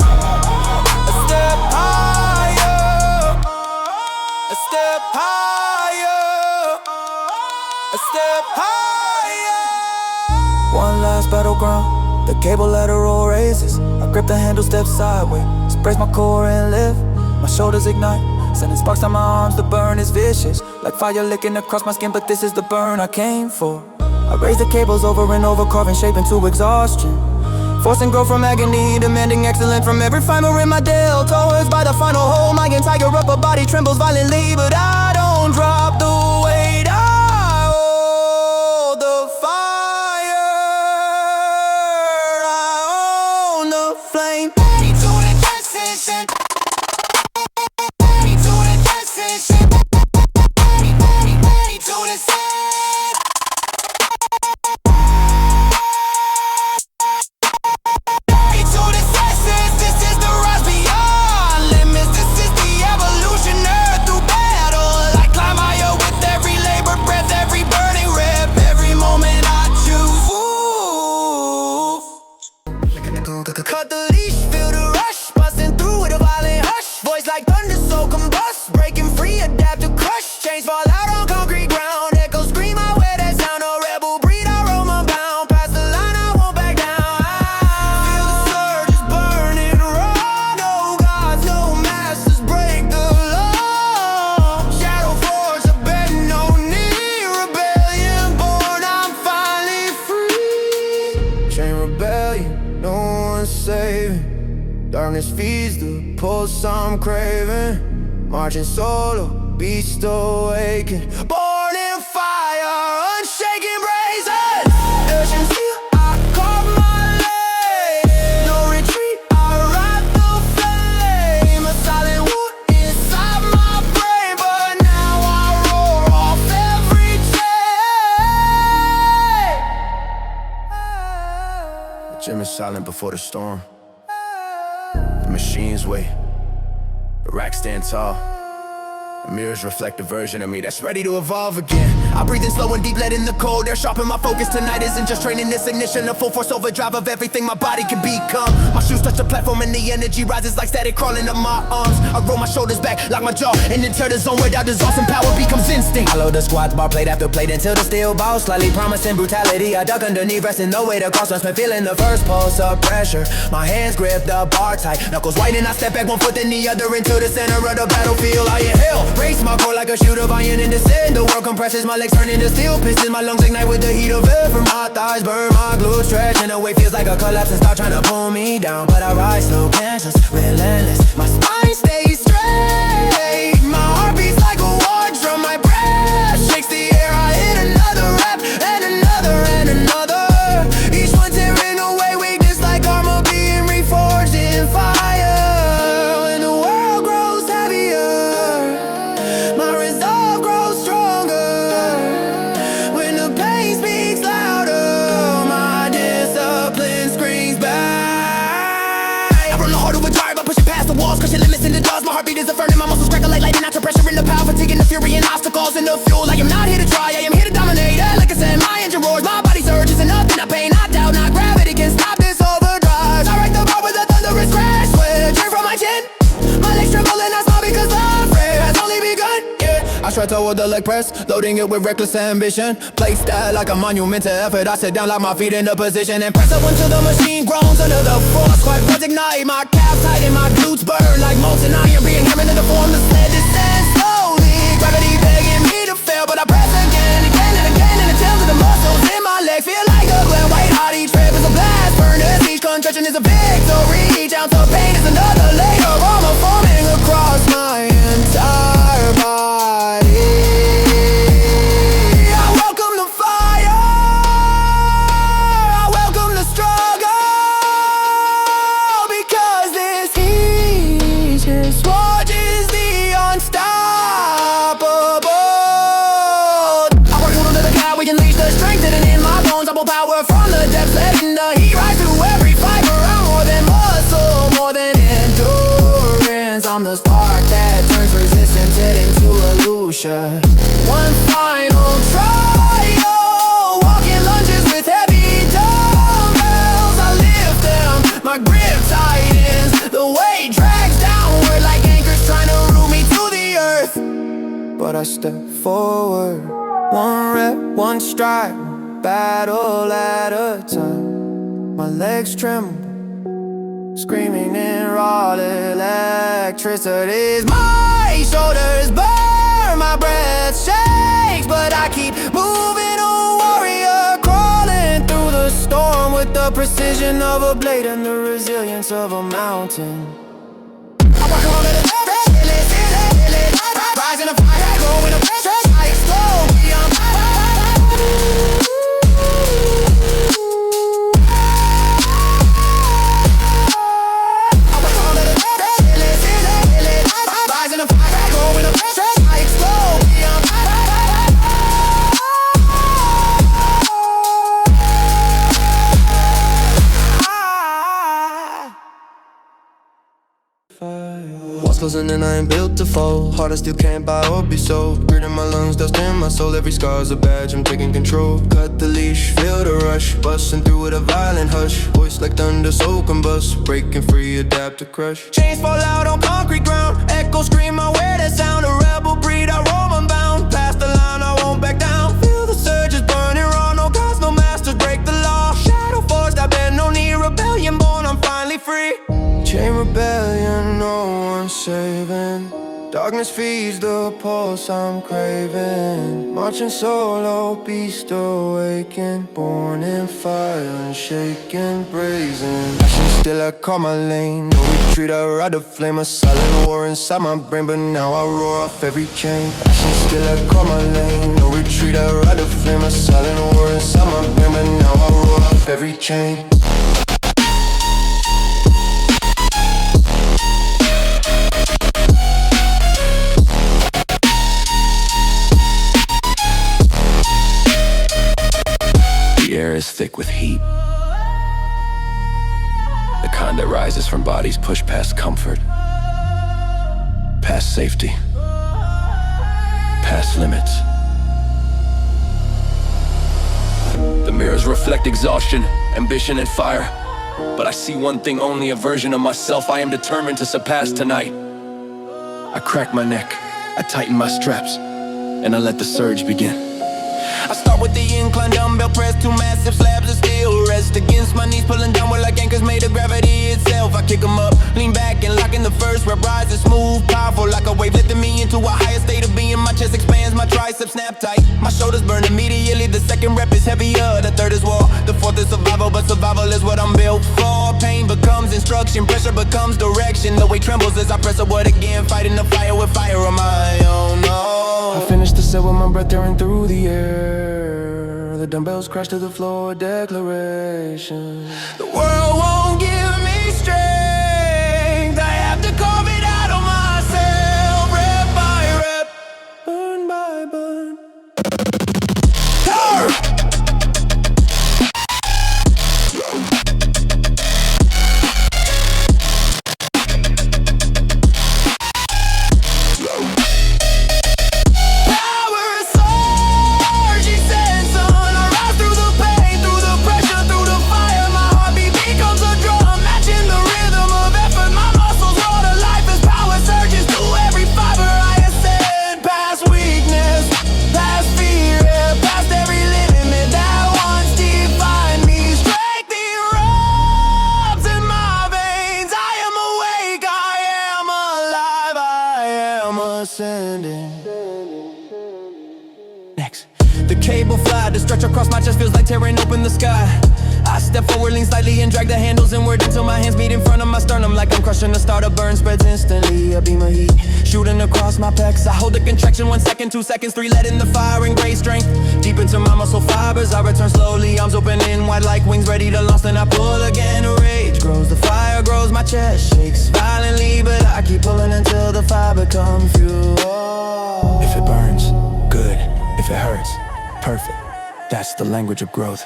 [SPEAKER 5] a step higher, a step higher, a step higher. One last battleground, the cable lateral raises. I grip the handle, step sideways, brace my core and lift. My shoulders ignite, sending sparks down my arms. The burn is vicious, like fire licking across my skin, but this is the burn I came for. I raise the cables over and over, carving shape into exhaustion, forcing growth from agony, demanding excellence from every fiber in my deltoids. By the final hole, my entire upper body trembles violently, but I don't drop the weight. I hold the fire, I own the flame. Me to the test. like thunder, so combust. Breaking free, adapt to crush. Chains fall out on concrete ground. Echoes scream, I wear that sound. A rebel breed, I roam bound. Past the line, I won't back down. Feel the surge is burning raw. No gods, no masters break the law. Shadow force, I bend no knee. Rebellion born, I'm finally free. Chain rebellion, no one's saving. Darkness feeds the pulse I'm craving. Marching solo, beast awakened. Born in fire, unshaken brazen. Urgent steel, I carve my lane. No retreat, I ride the flame. A silent war inside my brain, but now I roar off every chain. The gym is silent before the storm. The machines wait, the racks stand tall. The mirrors reflect a version of me that's ready to evolve again. I breathe in slow and deep, let in the cold air. Sharpen my focus tonight isn't just training this ignition. A full force overdrive of everything my body can become. My shoes touch the platform and the energy rises like static crawling up my arms. I roll my shoulders back, lock my jaw, and enter the zone where doubt dissolves and power becomes instinct. I load the squat bar plate after plate until the steel ball slightly promising brutality. I duck underneath, resting no way to cross. Been feeling the first pulse of pressure. My hands grip the bar tight, knuckles white and I step back one foot then the other into the center of the battlefield. I inhale, race my core like a shooter of iron in descent. The world compresses, my legs turn into steel pistons. My lungs ignite with the heat of air from my thighs. Burn my glutes, stretch, and the weight feels like a collapse and start trying to pull me down. But I rise slow, canceless, relentless. My spine stays straight. My heart beats like a war drum. My breath shakes the air. I hit another rap and another and another. Each one tearing away weakness like armor being reforged in fire. When the world grows heavier, my resolve grows stronger. When the pain speaks louder, my discipline screams back. I run the heart overdrive, I push it past the walls, crushing limits in the dust. My heartbeat is a burning, my muscles crackle like lightning. After pressure in the power, fatiguing the fury and obstacles in the fuel. I am not here to try, I am here to dominate. Like I said, my engine roars, my body surges, and nothing I pain, not doubt, not gravity can stop this overdrive. I wreck the bar with a thunderous crash, switch straight from my chin. My legs tremble and I smile because love has only begun. Yeah, I strut toward the leg press, loading it with reckless ambition. Play style like a monument to effort. I sit down like my feet in the position and press up until the machine groans under the force. Quite buds ignite, my calves tight and my glutes burn like molten iron being hammered into form. The sled descends slowly, gravity begging me to fail, but I press again, again and again, and until the muscles in my legs feel like a glare. White hot, each trip is a blast furnace, each contraction is a victory. Each ounce of pain is another layer of armor forming across my entire body. I welcome the fire, I welcome the struggle, because this heat just watches the unstoppable. I work under the cloud, we can leash the strength hidden in my bones. I pull power from the depths, letting the heat rise through every fiber. I'm more than muscle, more than endurance. I'm the spark that turns resistance into illusion. One final trial, walking lunges with heavy dumbbells. I lift them, my grip tightens. The weight drags downward like anchors trying to root me to the earth. But I step forward, one rep, one stride, battle at a time. My legs tremble, screaming in raw electricity. My shoulders burn, my breath shakes, but I keep moving, a warrior crawling through the storm with the precision of a blade and the resilience of a mountain. I walk on to the rise in a fire, go in a stretch, I explode beyond my
[SPEAKER 1] Walls closing and I ain't built to fall. Heart I still can't buy or be sold. Grit in my lungs, dust in my soul. Every scar's a badge, I'm taking control. Cut the leash, feel the rush. Busting through with a violent hush. Voice like thunder, so combust. Breaking free, adapt to crush.
[SPEAKER 5] chains fall out on concrete ground, echo
[SPEAKER 1] saving. Darkness feeds the pulse I'm craving. Marching solo, beast awaken. Born in fire, unshaken, brazen. Passion still I call my lane. No retreat, I ride the flame. A silent war inside my brain, but now I roar off every chain. Passion still I call my lane. No retreat, I ride the flame. A silent war inside my brain, but now I roar off every chain.
[SPEAKER 4] The air is thick with heat, the kind that rises from bodies pushed past comfort, past safety, past limits. The mirrors reflect exhaustion, ambition, and fire, but I see one thing only, a version of myself I am determined to surpass tonight. I crack my neck, I tighten my straps, and I let the surge begin.
[SPEAKER 5] I start with the incline, dumbbell press, 2 massive slabs of steel. Rest against my knees, pulling downward like anchors made of gravity itself. I kick them up, lean back and lock in the first rep. Rises smooth, powerful like a wave, lifting me into a higher state of being. My chest expands, my triceps snap tight. My shoulders burn immediately, the second rep is heavier. The third is war, the fourth is survival, but survival is what I'm built for. Pain becomes instruction, pressure becomes direction. The weight trembles as I press upward again, fighting the fire with fire of my own.
[SPEAKER 1] I finished the set with my breath tearing through the air. The dumbbells crash to the floor, declaration.
[SPEAKER 5] The world won't give me strength. I have to carve it out of myself, rep by rep,
[SPEAKER 1] Burn by burn.
[SPEAKER 5] Next, the cable fly, the stretch across my chest feels like tearing open the sky. I step forward, lean slightly and drag the handles inward until my hands meet in front of my sternum. Like I'm crushing a starter, burn spreads instantly. A beam of heat shooting across my pecs. I hold the contraction, 1 second, 2 seconds, 3, letting the fire in great strength deep into my muscle fibers. I return slowly, arms opening wide like wings ready to launch. Then I pull again, rage grows, the fire grows, my chest shakes violently, but I keep pulling until the fire becomes fuel.
[SPEAKER 4] If it burns, good. If it hurts, perfect. That's the language of growth.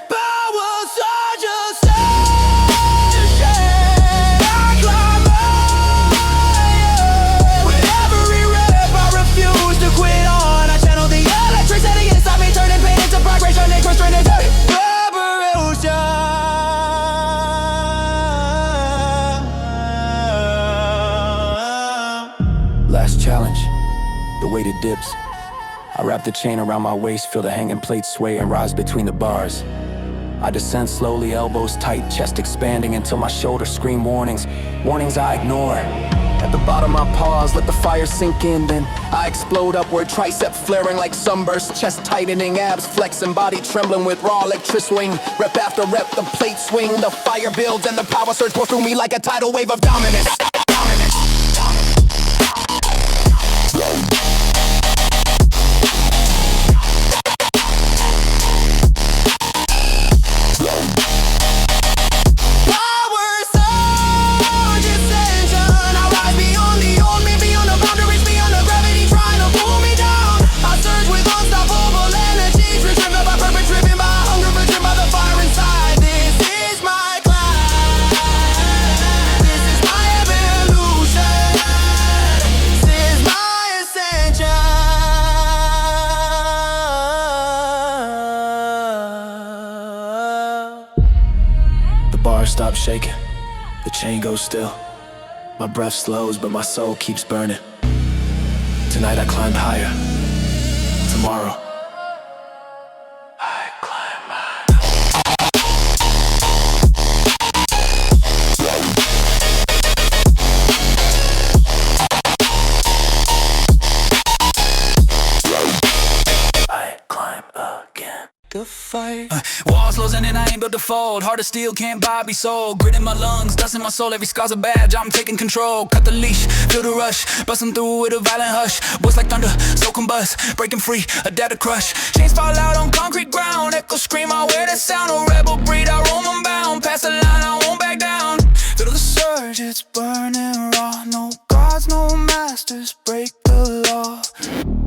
[SPEAKER 4] Last challenge, the weighted dips. I wrap the chain around my waist, feel the hanging plate sway and rise between the bars. I descend slowly, elbows tight, chest expanding until my shoulders scream warnings. Warnings I ignore. At the bottom I pause, let the fire sink in, then I explode upward, triceps flaring like sunbursts, chest tightening, abs flexing, body trembling with raw electric swing. Rep after rep, the plate swing, the fire builds and the power surge pour through me like a tidal wave of dominance. Stop shaking, the chain goes still. My breath slows, but my soul keeps burning. Tonight I climb higher. Tomorrow I climb higher.
[SPEAKER 7] built to fold. Heart of steel, can't buy, be sold. Grit in my lungs, dust in my soul. Every scar's a badge, I'm taking control. Cut the leash, feel the rush. Busting through with a violent hush. Voice like thunder, so combust. Breaking free, adapt to crush. Chains fall out on concrete ground. Echo scream, I wear that sound. A rebel breed, I roam unbound. Past the line, I won't back down. Feel the surge, it's burning raw. No gods, no masters, break the law.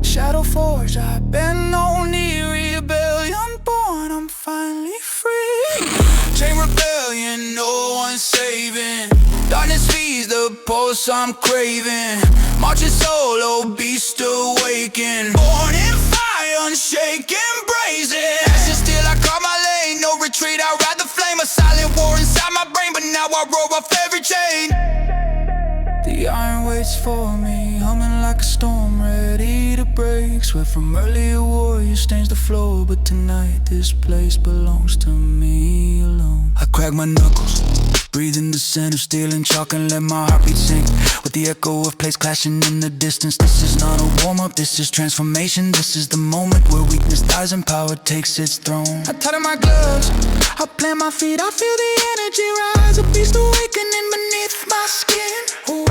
[SPEAKER 7] Shadow forge, I bend no knee. Rebellion born, I'm finally free. Chain rebellion, no one's saving. Darkness feeds the pulse I'm craving. Marching solo, beast awaken. Born in fire, unshaken, brazen. Ashes still, I carve my lane. No retreat, I ride the flame. A silent war inside my brain, but now I roll off every chain. The iron waits for me, humming like a storm, ready to break. Sweat from earlier warrior stains the floor, but tonight this place belongs to me alone. I crack my knuckles, breathe in the scent of steel and chalk and let my heartbeat sink with the echo of plates clashing in the distance. This is not a warm-up, this is transformation. This is the moment where weakness dies and power takes its throne. I tighten my gloves, I plant my feet, I feel the energy rise. A beast awakening beneath my skin. Ooh.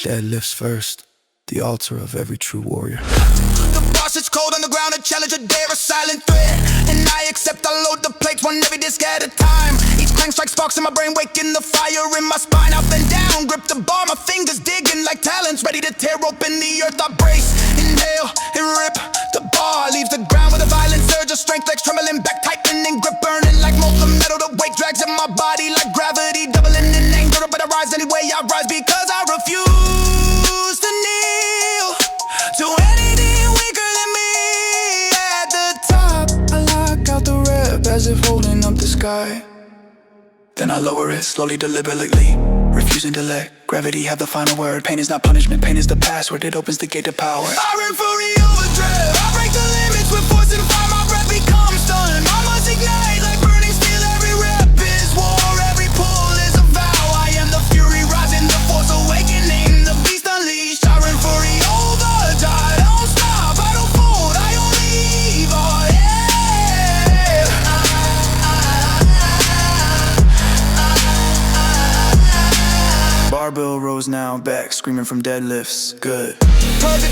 [SPEAKER 7] Deadlifts first, the altar of every true warrior. The boss is cold on the ground, a challenge, a dare, a silent threat. And I accept, I load the plates, one every disc at a time. Each clang strikes sparks in my brain, waking the fire in my spine. Up and down, grip the bar, my fingers digging like talons, ready to tear open the earth. I brace, inhale, and rip. The bar leaves the ground with a violent surge of strength, legs trembling back, tightening grip, burning like molten metal. The weight drags in my body like gravity, doubling in anger. But I rise anyway, I rise because I refuse to kneel to anything weaker than me. At the top, I lock out the rep as if holding up the sky. Then I lower it slowly, deliberately, refusing to let gravity have the final word. Pain is not punishment, pain is the password. It opens the gate to power. Iron fury overdrive, I break the limits with force and fire. My breath becomes stun, I must ignite like burning steel. Every rep is war, every pull is a vow. I am the fury rising, the force awakening, the beast unleashed. Iron fury overdrive, I don't stop, I don't fold, I only evolve. Barbell rows now, back screaming from deadlifts, good.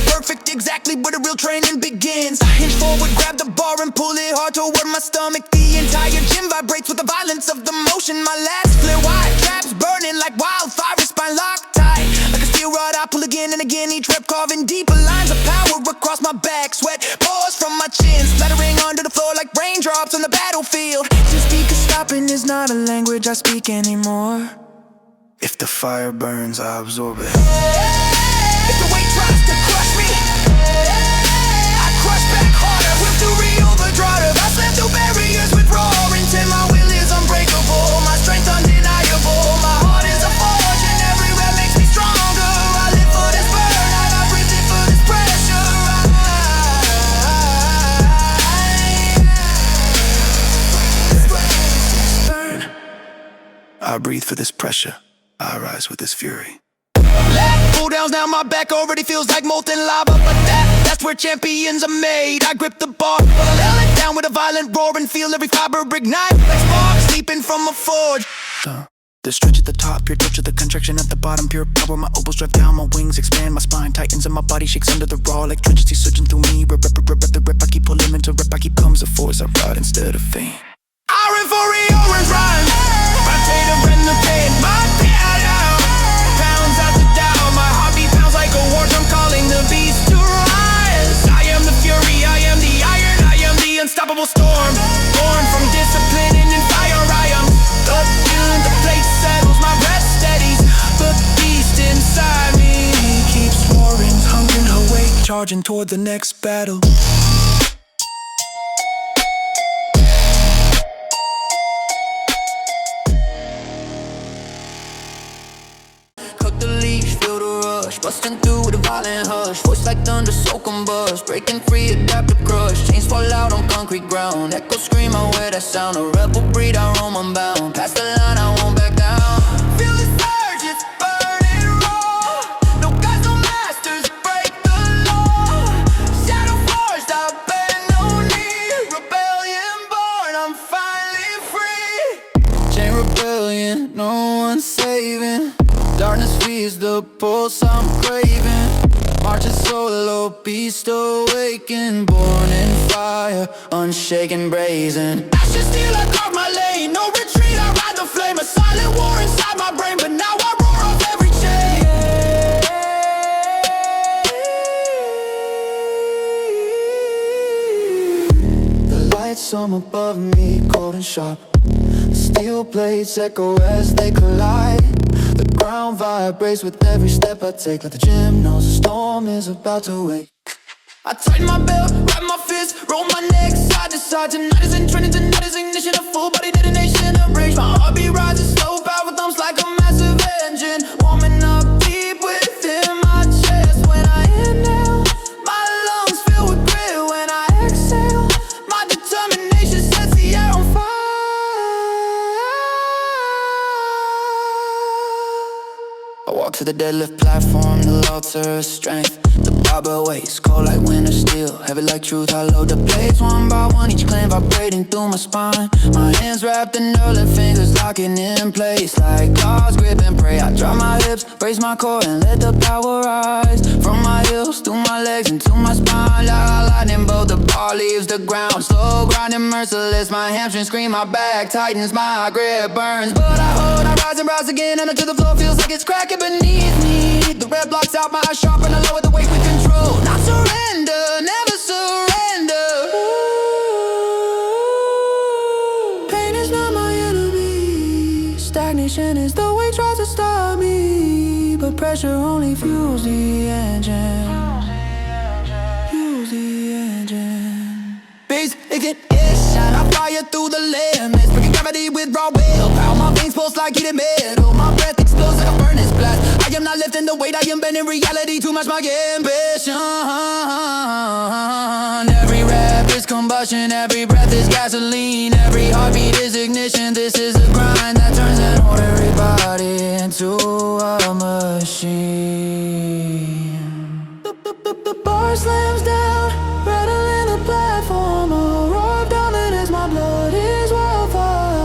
[SPEAKER 7] Perfect, exactly where the real training begins. I hinge forward, grab the bar and pull it hard toward my stomach. The entire gym vibrates with the violence of the motion. My last flare, wide traps burning like wildfire, spine locked tight. Like a steel rod, I pull again and again, each rep carving deeper lines of power across my back. Sweat pours from my chin, splattering onto the floor like raindrops on the battlefield. To speak of stopping is not a language I speak anymore. If the fire burns, I absorb it. If the weight tries to crush me, I crush back harder. Whip through overdrive, I slam through barriers with roaring till my will is unbreakable. My strength undeniable, my heart is a forge and every rep makes me stronger. I live for this burnout, I breathe it for this pressure. I breathe for this pressure. I rise with this fury. Pull downs, now my back already feels like molten lava. But that's where champions are made. I grip the bar, nail it down with a violent roar and feel every fiber ignite like sparks leaping from a forge. The stretch at the top, pure touch of the contraction at the bottom. Pure power, my opals drive down, my wings expand, my spine tightens and my body shakes under the raw electricity surging through me. Rep, I keep pulling into rep, I keep comes a force. I ride instead of faint. Iron fury, orange rhyme. Rotator and the pain, my piano pounds out the down. My heartbeat pounds like a war drum calling the beast to rise. I am the fury, I am the iron, I am the unstoppable storm. Born from discipline and in fire, I am the tune. The plate settles, my breath steadies. The beast inside me keeps roaring, hungry, awake, charging toward the next battle. Busting through with a violent hush, voice like thunder, so combust. Breaking free, adapt to crush. Chains fall out on concrete ground. Echo scream, I wear that sound. A rebel breed, I roam unbound. Past the line, I won't back down. Feel the surge, it's burning raw. No gods, no masters, break the law. Shadow
[SPEAKER 4] chain rebellion, no one's saving. Darkness feeds the pulse I'm craving. Marching solo, beast awakened. Born in fire, unshaken, brazen.
[SPEAKER 5] Ashes still I carve my lane. No retreat, I ride the flame. A silent war inside my brain, but now I roar off every chain.
[SPEAKER 4] The lights from above me, cold and sharp. Steel blades echo as they collide. The ground vibrates with every step I take. Like the gym knows a storm is about to wake.
[SPEAKER 5] I tighten my belt, wrap my fist, roll my neck side to side. Tonight is training, tonight is ignition. A full body detonation of rage. My heartbeat rises slow, power thumps like a massive engine. Warming up deep within my chest. When I inhale, my lungs fill with grit. When I exhale, my determination sets the air on fire.
[SPEAKER 4] I walk to the deadlift platform, the altar of strength. The barbell weights, cold like winter steel, heavy like truth. I load the plates one by one, each claim vibrating through my spine. My hands wrapped in nerve, fingers locking in place. Like claws grip and pray, I drop my hips, brace my core and let the power rise. From my heels, through my legs, into my spine. Like a lightning bolt, the bar leaves the ground. Slow grinding, merciless, my hamstrings scream, my back tightens, my grip burns. But I hold, I rise and rise again, and until the floor feels like it's cracking beneath me. The red blocks out, my eyes sharp, and I lower the weight with control. Not surrender, never surrender. Pain is not my enemy. Stagnation is the way it tries to stop me. But pressure only fuels the engine. Fuels the engine. Base ignition, I fire through the limits. Breaking gravity with raw will. Power my veins pulse like heated metal. My breath explodes like a furnace blast. I am not lifting the weight, I am bending reality to match my ambition. Every rep is combustion, every breath is gasoline. Every heartbeat is ignition, this is a grind that turns an ordinary body into a machine. The bar slams down, rattling the platform. A roar of dominance as my blood is wildfire.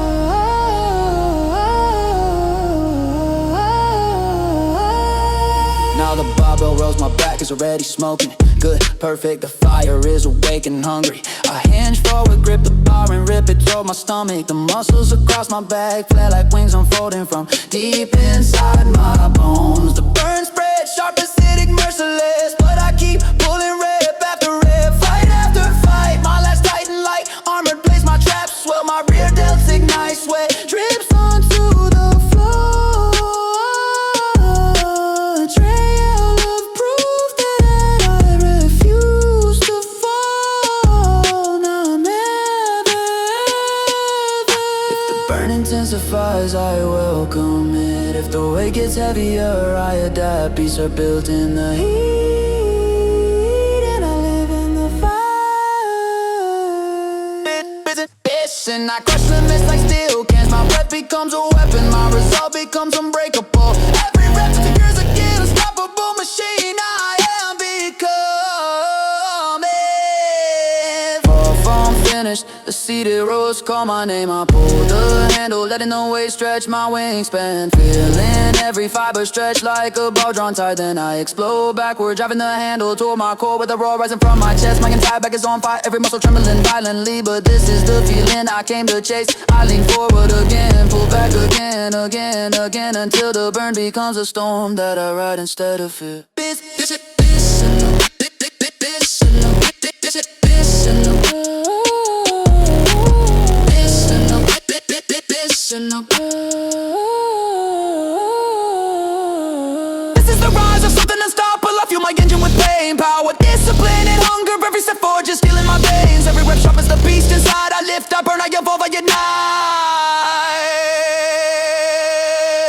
[SPEAKER 4] Now the barbell rolls, my back is already smoking. Good, perfect, the fire is awake and hungry. I hinge forward, grip the bar and rip it toward my stomach. The muscles across my back flare like wings unfolding from deep inside my bones. The burn spread, sharp, acidic, merciless. But I keep pulling rep after rep, fight after fight. My last titan like armored plates, my traps swell, my rear delts ignite. Sweat drips onto the floor. Trail of proof that I refuse to fall. Now I'm ever. If the burn intensifies, I welcome it. If the weight gets heavier, I adapt. Beasts are built in the heat, and I live in the fire. And I crush limits like steel cans. My breath becomes a weapon, my resolve becomes unbreakable. Every rep secures again, unstoppable machine. I am becoming. Far from finished, the seated rows call my name. I pull the handle, letting the weight stretch my wingspan. Feeling every fiber stretch like a bow drawn tight. Then I explode backward, driving the handle toward my core with a roar rising from my chest. My entire back is on fire, every muscle trembling violently. But this is the feeling I came to chase. I lean forward again, pull back again, again, again, until the burn becomes a storm that I ride instead of fear. This is the rise of something unstoppable. I fuel my engine with pain, power, discipline, and hunger. Every step forward just stealing my veins. Every rep sharp as the beast inside. I lift, I burn, I evolve, I ignite.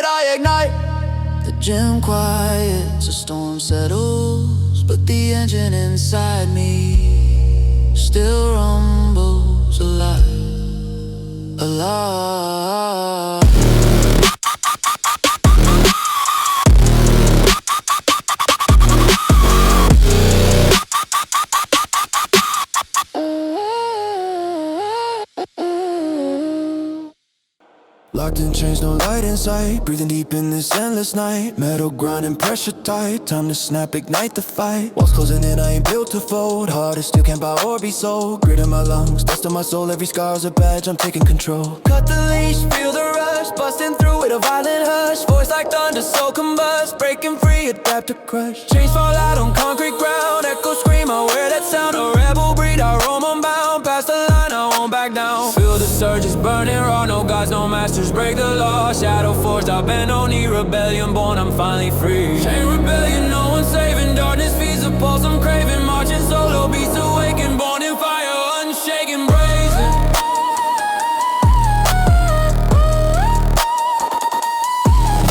[SPEAKER 4] I ignite. The gym quiets, the storm settles, but the engine inside me still rumbles alive. Alive.
[SPEAKER 1] Locked in chains, no light in sight. Breathing deep in this endless night. Metal grinding, pressure tight. Time to snap, ignite the fight. Walls closing in, I ain't built to fold. Heart is still can't buy or be sold. Grit in my lungs, dust in my soul. Every scar's a badge, I'm taking control. Cut the leash, feel the rush. Busting through with a violent hush. Voice like thunder, soul combust. Breaking free, adapt to crush. Chains fall out on concrete ground. Echo scream, I wear that sound. A rebel breed, I roam unbound. Past the line, I won't back down. Feel the surges burning raw. No gods, no masters, break the law. Shadow forged, I've been on the rebellion born, I'm finally free. Chain rebellion, no one's saving. Darkness feeds the pulse, I'm craving. Marching solo, beats awaken. Born in fire, unshaken, brazen.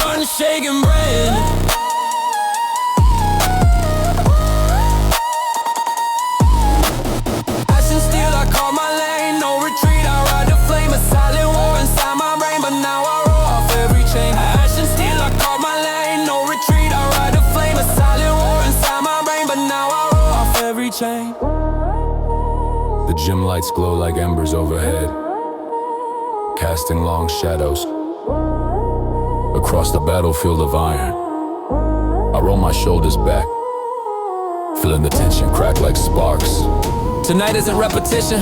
[SPEAKER 1] Unshaken, brazen. Ashen steel, I call my lane. No retreat, I ride the flame. A silent war inside my brain, but now I roll off every chain. Ashen steel, I call my lane. No retreat, I ride the flame. A silent war inside my brain, but now I roll off every chain.
[SPEAKER 8] The gym lights glow like embers overhead, casting long shadows across the battlefield of iron. I roll my shoulders back, feeling the tension crack like sparks.
[SPEAKER 7] Tonight isn't repetition,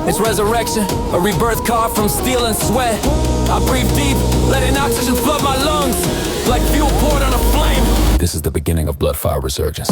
[SPEAKER 7] it's resurrection. A rebirth carved from steel and sweat. I breathe deep, letting oxygen flood my lungs like fuel poured on a flame.
[SPEAKER 8] This is the beginning of Bloodfire resurgence.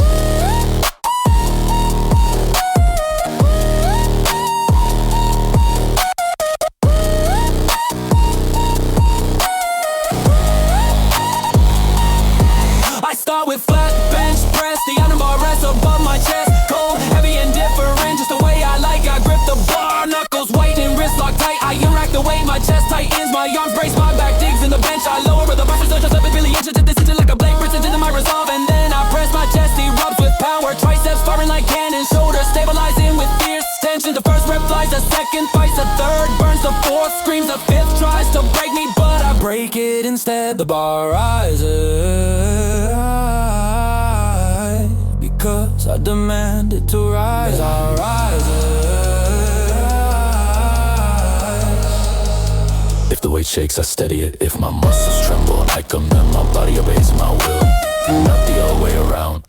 [SPEAKER 7] I start with flat bench press. The iron bar rests above my chest. Cold, heavy and different, just the way I like. I grip the bar, knuckles white and wrist locked tight. I interact the way my chest tightens. My arms brace, my back digs in the bench. I lower the bars, just 11 billion inches to decision like a blade. Prison into my resolve, and then I press my chest. Erupts with power, triceps firing like cannon. Shoulders stabilizing with fierce tension. The first rep flies, the second fights, the third burns, the fourth screams, the fifth tries to break me, but I break it instead. The bar rises because I demand it to rise. I rise.
[SPEAKER 8] If the weight shakes, I steady it. If my muscles tremble, I command my body obeys my will. Not the other way around.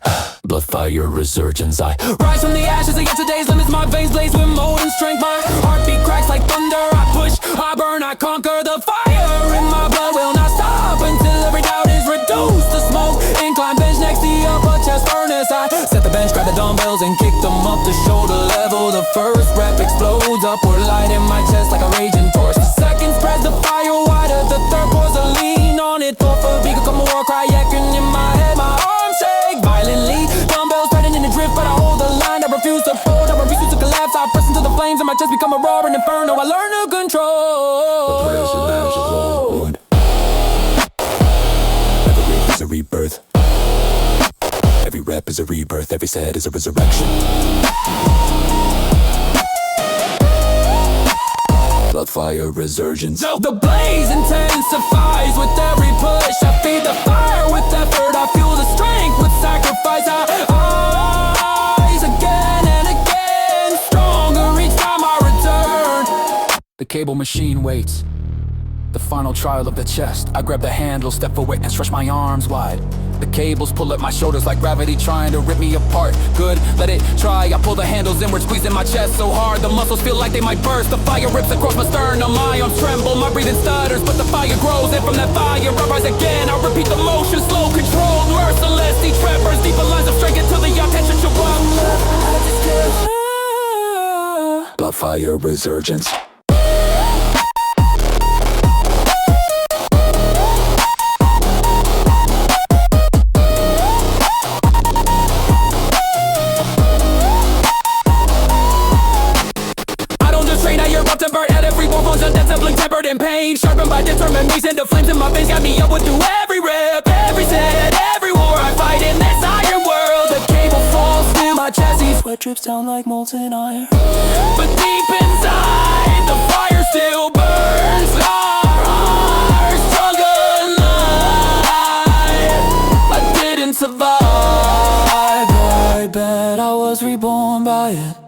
[SPEAKER 8] Bloodfire resurgence, I
[SPEAKER 7] rise from the ashes against today's limits. My veins blaze with molten strength. My heartbeat cracks like thunder. I push, I burn, I conquer. The fire in my blood will not stop until every doubt is reduced to smoke. Incline bench next to the upper chest furnace. I set the bench, grab the dumbbells and kick them up to shoulder level. The first rep explodes, upward light in my chest like a raging torch. The second spreads the fire wider. The third pours a lean on it. Fourth for a beat, come a war cry echoing in my head. My arms shake violently. Dumbbells turning in the drift, but I hold the line. I refuse to fold, I refuse to collapse. I press into the flames and my chest become a roaring inferno. I learn to control.
[SPEAKER 8] every rep is a rebirth. Every rep is a rebirth. Every set is a resurrection. Bloodfire resurgence.
[SPEAKER 7] So the blaze intensifies with every push. I feed the fire with effort. I fuel the strength with sacrifice. I rise again and again, stronger each time I return.
[SPEAKER 8] The cable machine waits. The final trial of the chest. I grab the handle, step forward and stretch my arms wide. The cables pull at my shoulders like gravity trying to rip me apart. Good, let it try. I pull the handles inward, squeezing my chest so hard the muscles feel like they might burst. The fire rips across my sternum, my arms tremble, my breathing stutters, but the fire grows. And from that fire I rise again. I repeat the motion, slow, controlled, merciless. Each rep burns deeper lines of strength until the attention should run. Bloodfire resurgence.
[SPEAKER 7] Tempered in pain, sharpened by determination. The flames in my veins got me up with through every rep, every set, every war I fight in this iron world. The cable falls still, my chassis sweat drips down like molten iron. But deep inside, the fire still burns. Our struggle night. I didn't survive. I bet I was reborn by it.